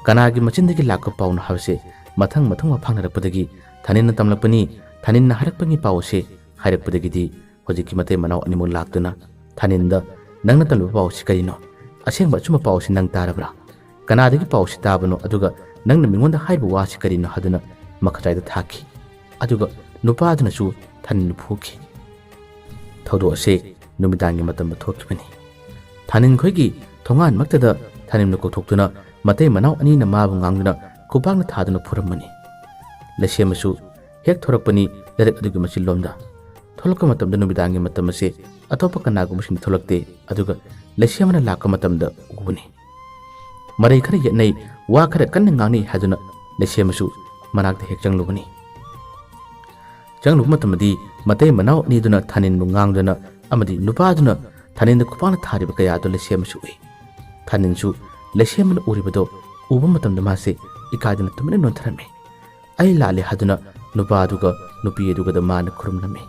Speaker 1: ꯀꯅꯥꯒꯤ ꯃꯆꯤꯟꯗꯒꯤ ꯂꯥꯛꯄ ꯄꯥꯎꯅꯣ ꯍꯥꯏꯕꯁꯦ ꯃꯊꯪ ꯋꯥꯐꯥꯡꯅꯔꯛꯄꯗꯒꯤ ꯊꯥꯅꯤꯟꯅ ꯇꯝꯂꯛꯄꯅꯤ ꯊꯥꯅꯤꯟꯅ ꯍꯥꯏꯔꯛꯄꯒꯤ ꯄꯥꯎꯁꯦ ꯍꯥꯏꯔꯛꯄꯗꯒꯤꯗꯤ ꯍꯧꯖꯤꯛꯀꯤ ꯃꯇꯩ ꯃꯅꯥꯎ ꯑꯅꯤꯃꯛ ꯂꯥꯛꯇꯨꯅ ꯊꯥꯅꯤꯟꯗ ꯅꯪꯅ ꯇꯝꯂꯤꯕ ꯄꯥꯎꯁꯤ ꯀꯔꯤꯅꯣ ꯑꯁꯦꯡꯕ ꯑꯆꯨꯝꯕ ꯄꯥꯎꯁꯤ ꯅꯪ ꯇꯥꯔꯕ꯭ꯔꯥ ꯀꯅꯥꯗꯒꯤ ꯄꯥꯎꯁꯤ ꯇꯥꯕꯅꯣ ꯑꯗꯨꯒ ꯅꯪꯅ ꯃꯤꯉꯣꯟꯗ ꯍꯥꯏꯕ ꯋꯥꯁꯤ ꯀꯔꯤꯅꯣ ꯍꯥꯏꯗꯨꯅ ꯃꯈꯖꯥꯏꯗ ꯊꯥꯈꯤ ꯑꯗꯨꯒ ꯅꯨꯄꯥꯗꯨꯅꯁꯨ ꯊꯥꯅꯤꯟꯅ ꯐꯨꯈꯤ ꯊꯧꯗꯣꯛ ꯑꯁꯤ ꯅꯨꯃꯤꯗꯥꯡꯒꯤ ꯃꯇꯝꯗ ꯊꯣꯛꯈꯤꯕꯅꯤ ꯊꯥꯅꯤꯟꯈꯣꯏꯒꯤ ꯊꯣꯡꯒꯥꯟꯃꯛꯇꯗ ꯊꯥꯅꯤꯟꯅ ꯀꯧꯊꯣꯛꯇꯨꯅ ꯃꯇꯩ ꯃꯅꯥꯎ ꯑꯅꯤꯅ ꯃꯥꯕꯨ ꯉꯥꯡꯗꯨꯅ ꯈꯨꯄꯥꯛꯅ ꯊꯥꯗꯨꯅ ꯐꯨꯔꯝꯕꯅꯤ ꯂꯩꯁꯦꯝꯕꯁꯨ ꯍꯦꯛ ꯊꯣꯔꯛꯄꯅꯤ ꯂꯩꯔꯛ ꯑꯗꯨꯒꯤ ꯃꯆꯤꯟꯂꯣꯝꯗ ꯊꯣꯛꯂꯛꯄ ꯃꯇꯝꯗ ꯅꯨꯃꯤꯗꯥꯡꯒꯤ ꯃꯇꯝ ꯑꯁꯤ ꯑꯇꯣꯞꯄ ꯀꯅꯥꯒꯨꯝꯕꯁꯤꯡꯗ ꯊꯣꯛꯂꯛꯇꯦ ꯑꯗꯨꯒ ꯂꯩꯁꯦꯝꯕꯅ ꯂꯥꯛꯄ ꯃꯇꯝꯗ ꯎꯕꯅꯤ ꯃꯔꯩ ꯈꯔ ꯌꯦꯠꯅꯩ ꯋꯥ ꯈꯔ ꯀꯟꯅ ꯉꯥꯡꯅꯩ ꯍꯥꯏꯗꯨꯅ ꯂꯩꯁꯦꯝꯕꯁꯨ ꯃꯅꯥꯛꯇ ꯍꯦꯛ ꯆꯪꯂꯨꯕꯅꯤ ꯆꯪꯂꯨꯕ ꯃꯇꯝꯗꯗꯤ ꯃꯇꯩ ꯃꯅꯥꯎ ꯑꯅꯤꯗꯨꯅ ꯊꯥꯅꯤꯟꯕꯨ ꯉꯥꯡꯗꯨꯅ ꯑꯃꯗꯤ ꯅꯨꯄꯥꯗꯨꯅ ꯊꯥꯅꯤꯟꯗ ꯈꯨꯄꯥꯛꯅ ꯊꯥꯔꯤꯕ ꯀꯌꯥꯗꯣ ꯂꯩꯁꯦꯝꯕꯁꯨ ꯎꯏ ꯊꯥꯅꯤꯟꯁꯨ ꯂꯩꯁꯦꯝꯕꯅ ꯎꯔꯤꯕꯗꯣ ꯎꯕ ꯃꯇꯝꯗ ꯃꯥꯁꯦ ꯏꯀꯥꯏꯗꯨꯅ ꯇꯨꯃꯤꯟꯅ ꯅꯣꯟꯊꯔꯝꯃꯤ ꯑꯩ ꯂꯥꯜꯂꯦ ꯍꯥꯏꯗꯨꯅ ꯅꯨꯄꯥꯗꯨꯒ ꯅꯨꯄꯤ ꯑꯗꯨꯒꯗ ꯃꯥꯅ ꯈꯨꯔꯨꯝꯂꯝꯃꯤ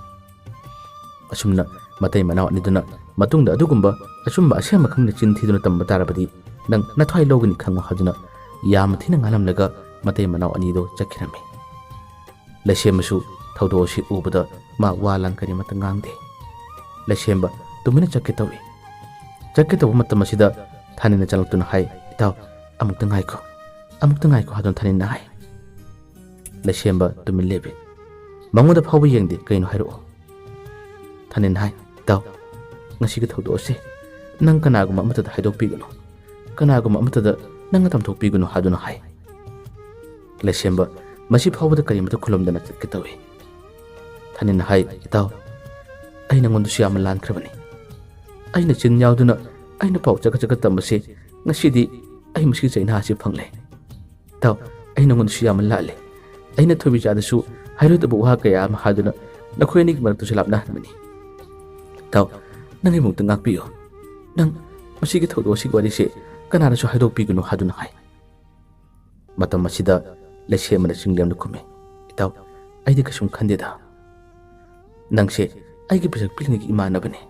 Speaker 1: ꯑꯁꯨꯝꯅ ꯃꯇꯩ ꯃꯅꯥꯎ ꯑꯅꯤꯗꯨꯅ ꯃꯇꯨꯡꯗ ꯑꯗꯨꯒꯨꯝꯕ ꯑꯆꯨꯝꯕ ꯑꯁꯦꯡꯕ ꯈꯪꯅ ꯆꯤꯟ ꯊꯤꯗꯨꯅ ꯇꯝꯕ ꯇꯥꯔꯕꯗꯤ ꯅꯪ ꯅꯊ꯭ꯋꯥꯏ ꯂꯧꯒꯅꯤ ꯈꯪꯉꯣ ꯍꯥꯏꯗꯨꯅ ꯌꯥꯝꯅ ꯊꯤꯅ ꯉꯥꯡꯂꯝꯂꯒ ꯃꯇꯩ ꯃꯅꯥꯎ ꯑꯅꯤꯗꯣ ꯆꯠꯈꯤꯔꯝꯃꯤ ꯂꯩꯁꯦꯝꯕꯁꯨ ꯊꯧꯗꯣꯛ ꯑꯁꯤ ꯎꯕꯗ ꯃꯥ ꯋꯥ ꯂꯥꯡ ꯀꯔꯤꯃꯠꯇ ꯉꯥꯡꯗꯦ ꯂꯩꯁꯦꯝꯕ ꯇꯨꯃꯤꯟꯅ ꯆꯠꯀꯦ ꯇꯧꯏ ꯆꯠꯀꯦ ꯇꯧꯕ ꯃꯇꯝ ꯑꯁꯤꯗ ꯊꯥꯅꯤꯟꯅ ꯆꯪꯂꯛꯇꯨꯅ ꯍꯥꯏ ꯏꯇꯥꯎ ꯑꯃꯨꯛꯇ ꯉꯥꯏꯈꯣ ꯍꯥꯏꯗꯨꯅ ꯊꯥꯅꯤꯟꯅ ꯍꯥꯏ ꯂꯩꯁꯦꯝꯕ ꯇꯨꯃꯤꯟ ꯂꯦꯞꯄꯤ ꯃꯉꯣꯟꯗ ꯐꯥꯎꯕ ꯌꯦꯡꯗꯦ ꯀꯩꯅꯣ ꯍꯥꯏꯔꯛꯑꯣ ꯊꯥꯅꯤꯟ ꯍꯥꯏ ꯏꯇꯥꯎ ꯉꯁꯤꯒꯤ ꯊꯧꯗꯣꯛ ꯑꯁꯤ ꯅꯪ ꯀꯅꯥꯒꯨꯝꯕ ꯑꯃꯠꯇꯗ ꯍꯥꯏꯗꯣꯛꯄꯤꯒꯅꯨ ꯀꯅꯥꯒꯨꯝꯕ ꯑꯃꯠꯇꯗ ꯅꯪꯅ ꯇꯝꯊꯣꯛꯄꯤꯒꯅꯨ ꯍꯥꯏꯗꯨꯅ ꯍꯥꯏ ꯂꯩꯁꯦꯝꯕ ꯃꯁꯤ ꯐꯥꯎꯕꯗ ꯀꯔꯤꯃꯠꯇ ꯈꯨꯜꯂꯝꯗꯅ ꯆꯠꯀꯦ ꯇꯧꯏ ꯊꯥꯅꯤꯟꯅ ꯍꯥꯏ ꯏꯇꯥꯎ ꯑꯩ ꯅꯉꯣꯟꯗꯁꯨ ꯌꯥꯝꯅ ꯂꯥꯟꯈ꯭ꯔꯕꯅꯤ ꯑꯩꯅ ꯆꯤꯟ ꯌꯥꯎꯗꯨꯅ ꯑꯩꯅ ꯄꯥꯎ ꯆꯒꯠ ꯇꯝꯕꯁꯤ ꯉꯁꯤꯗꯤ ꯑꯩ ꯃꯁꯤꯒꯤ ꯆꯩꯅꯥ ꯑꯁꯤ ꯐꯪꯂꯦ ꯏꯇꯥꯎ ꯑꯩ ꯅꯉꯣꯟꯗꯁꯨ ꯌꯥꯝꯅ ꯂꯥꯜꯂꯦ ꯑꯩꯅ ꯊꯣꯏꯕꯤꯆꯥꯗꯁꯨ ꯍꯥꯏꯔꯣꯏꯗꯕ ꯋꯥ ꯀꯌꯥ ꯑꯃ ꯍꯥꯏꯗꯨꯅ ꯅꯈꯣꯏ ꯑꯅꯤꯒꯤ ꯃꯔꯛꯇꯁꯨ ꯂꯥꯞꯅꯍꯟꯕꯅꯤ ꯏꯇꯥꯎ ꯅꯪ ꯑꯩꯃꯨꯛꯇ ꯉꯥꯛꯄꯤꯌꯨ ꯅꯪ ꯃꯁꯤꯒꯤ ꯊꯧꯗꯣꯛ ꯑꯁꯤꯒꯤ ꯋꯥꯔꯤꯁꯦ ꯀꯅꯥꯅꯁꯨ ꯍꯥꯏꯗꯣꯛꯄꯤꯒꯅꯨ ꯍꯥꯏꯗꯨꯅ ꯍꯥꯏ ꯃꯇꯝ ꯑꯁꯤꯗ ꯂꯩꯁꯦꯝꯕꯅ ꯆꯤꯡꯂꯦꯝꯅ ꯈꯨꯝꯃꯤ ꯏꯇꯥꯎ ꯑꯩꯗꯤ ꯀꯩꯁꯨꯝ ꯈꯟꯗꯦꯗ ꯅꯪꯁꯦ ꯑꯩꯒꯤ ꯄꯤꯁꯛ ꯄꯤꯛꯂꯤꯉꯩꯒꯤ ꯏꯃꯥꯟꯅꯕꯅꯤ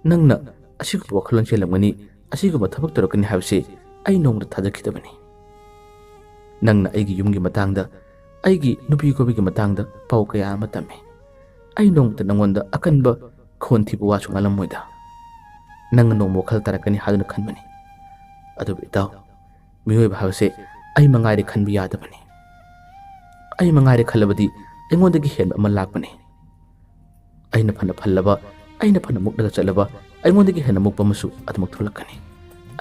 Speaker 1: ꯅꯪꯅ ꯑꯁꯤꯒꯨꯝꯕ ꯋꯥꯈꯜꯂꯣꯟ ꯆꯦꯜꯂꯝꯒꯅꯤ ꯑꯁꯤꯒꯨꯝꯕ ꯊꯕꯛ ꯇꯧꯔꯛꯀꯅꯤ ꯍꯥꯏꯕꯁꯤ ꯑꯩ ꯅꯣꯡꯃꯗ ꯊꯥꯖꯈꯤꯗꯕꯅꯤ ꯅꯪꯅ ꯑꯩꯒꯤ ꯌꯨꯝꯒꯤ ꯃꯇꯥꯡꯗ ꯑꯩꯒꯤ ꯅꯨꯄꯤ ꯀꯣꯏꯕꯒꯤ ꯃꯇꯥꯡꯗ ꯄꯥꯎ ꯀꯌꯥ ꯑꯃ ꯇꯝꯃꯤ ꯑꯩ ꯅꯣꯡꯃꯗ ꯅꯉꯣꯟꯗ ꯑꯀꯟꯕ ꯈꯣꯟ ꯊꯤꯕ ꯋꯥꯁꯨ ꯉꯥꯡꯂꯝꯃꯣꯏꯗ ꯅꯪꯅ ꯅꯣꯡꯃ ꯋꯥꯈꯜ ꯇꯥꯔꯛꯀꯅꯤ ꯍꯥꯏꯗꯨꯅ ꯈꯟꯕꯅꯤ ꯑꯗꯨꯕꯨ ꯏꯇꯥꯎ ꯃꯤꯑꯣꯏꯕ ꯍꯥꯏꯕꯁꯦ ꯑꯩ ꯃꯉꯥꯏꯔꯦ ꯈꯟꯕ ꯌꯥꯗꯕꯅꯤ ꯑꯩ ꯃꯉꯥꯏꯔꯦ ꯈꯜꯂꯕꯗꯤ ꯑꯩꯉꯣꯟꯗꯒꯤ ꯍꯦꯟꯕ ꯑꯃ ꯂꯥꯛꯄꯅꯤ ꯑꯩꯅ ꯐꯅ ꯐꯜꯂꯕ ꯑꯩꯅ ꯐꯅ ꯃꯨꯛꯂꯒ ꯆꯠꯂꯕ ꯑꯩꯉꯣꯟꯗꯒꯤ ꯍꯦꯟꯅ ꯃꯨꯛꯄ ꯑꯃꯁꯨ ꯑꯗꯨꯃꯛ ꯊꯣꯛꯂꯛꯀꯅꯤ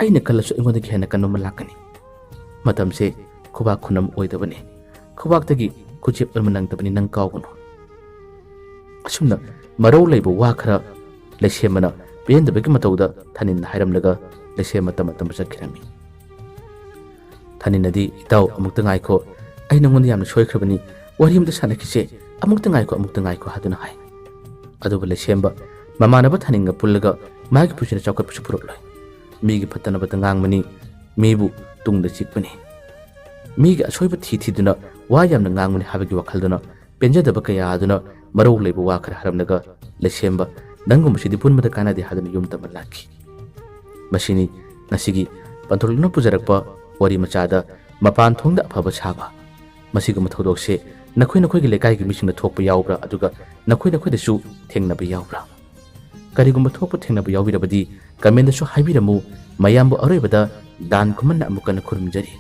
Speaker 1: ꯑꯩꯅ ꯀꯜꯂꯁꯨ ꯑꯩꯉꯣꯟꯗꯒꯤ ꯍꯦꯟꯅ ꯀꯟꯕ ꯑꯃ ꯂꯥꯛꯀꯅꯤ ꯃꯇꯝꯁꯦ ꯈꯨꯕꯥꯛ ꯈꯨꯅꯝ ꯑꯣꯏꯗꯕꯅꯤ ꯈꯨꯕꯥꯛꯇꯒꯤ ꯈꯨꯆꯦꯞ ꯑꯃ ꯅꯪꯗꯕꯅꯤ ꯅꯪ ꯀꯥꯎꯒꯅꯨ ꯑꯁꯨꯝꯅ ꯃꯔꯧ ꯂꯩꯕ ꯋꯥ ꯈꯔ ꯂꯩꯁꯦꯝꯕꯅ ꯄꯦꯟꯗꯕꯒꯤ ꯃꯇꯧꯗ ꯊꯥꯅꯤꯟꯅ ꯍꯥꯏꯔꯝꯂꯒ ꯂꯩꯁꯦꯝꯕ ꯇꯝ ꯇꯝ ꯆꯠꯈꯤꯔꯝꯃꯤ ꯊꯥꯅꯤꯟꯅꯗꯤ ꯏꯇꯥꯎ ꯑꯃꯨꯛꯇ ꯉꯥꯏꯈꯣ ꯑꯩ ꯅꯉꯣꯟꯗ ꯌꯥꯝꯅ ꯁꯣꯏꯈ꯭ꯔꯕꯅꯤ ꯋꯥꯔꯤ ꯑꯃꯇ ꯁꯥꯟꯅꯈꯤꯁꯦ ꯑꯃꯨꯛꯇ ꯉꯥꯏꯈꯣ ꯍꯥꯏꯗꯨꯅ ꯍꯥꯏ ꯑꯗꯨꯕꯨ ꯂꯩꯁꯦꯝꯕ ꯃꯃꯥꯟꯅꯕ ꯊꯥꯅꯤꯟꯒ ꯄꯨꯜꯂꯒ ꯃꯥꯒꯤ ꯄꯨꯟꯁꯤꯗ ꯆꯥꯎꯈꯠꯄꯁꯨ ꯄꯨꯔꯛꯂꯣꯏ ꯃꯤꯒꯤ ꯐꯠꯇꯅꯕꯗ ꯉꯥꯡꯕꯅꯤ ꯃꯤꯕꯨ ꯇꯨꯡꯗ ꯆꯤꯛꯄꯅꯤ ꯃꯤꯒꯤ ꯑꯁꯣꯏꯕ ꯊꯤꯗꯨꯅ ꯋꯥ ꯌꯥꯝꯅ ꯉꯥꯡꯕꯅꯤ ꯍꯥꯏꯕꯒꯤ ꯋꯥꯈꯜꯗꯨꯅ ꯄꯦꯟꯖꯗꯕ ꯀꯌꯥ ꯑꯗꯨꯅ ꯃꯔꯧ ꯂꯩꯕ ꯋꯥ ꯈꯔ ꯍꯥꯏꯔꯝꯂꯒ ꯂꯩꯁꯦꯝꯕ ꯅꯪꯒꯨꯝꯕꯁꯤꯗꯤ ꯄꯨꯟꯕꯗ ꯀꯥꯟꯅꯗꯦ ꯍꯥꯏꯗꯨꯅ ꯌꯨꯝ ꯇꯝꯕ ꯂꯥꯛꯈꯤ ꯃꯁꯤꯅꯤ ꯉꯁꯤꯒꯤ ꯄꯟꯊꯣꯜꯅ ꯄꯨꯖꯔꯛꯄ ꯋꯥꯔꯤ ꯃꯆꯥꯗ ꯃꯄꯥꯟ ꯊꯣꯡꯗ ꯑꯐꯕ ꯁꯥꯕ ꯃꯁꯤꯒꯨꯝꯕ ꯊꯧꯗꯣꯛꯁꯦ ꯅꯈꯣꯏꯒꯤ ꯂꯩꯀꯥꯏꯒꯤ ꯃꯤꯁꯤꯡꯅ ꯊꯣꯛꯄ ꯌꯥꯎꯕ꯭ꯔꯥ ꯑꯗꯨꯒ ꯅꯈꯣꯏꯗꯁꯨ ꯊꯦꯡꯅꯕ ꯌꯥꯎꯕ꯭ꯔꯥ ꯀꯔꯤꯒꯨꯝꯕ ꯊꯣꯛꯄ ꯊꯦꯡꯅꯕ ꯌꯥꯎꯕꯤꯔꯕꯗꯤ ꯀꯃꯦꯟꯗꯁꯨ ꯍꯥꯏꯕꯤꯔꯝꯃꯨ ꯃꯌꯥꯝꯕꯨ ꯑꯔꯣꯏꯕꯗ ꯗꯥꯟ ꯈꯨꯃꯟꯅ ꯑꯃꯨꯛ ꯍꯟꯅ ꯈꯨꯔꯨꯝꯖꯔꯤ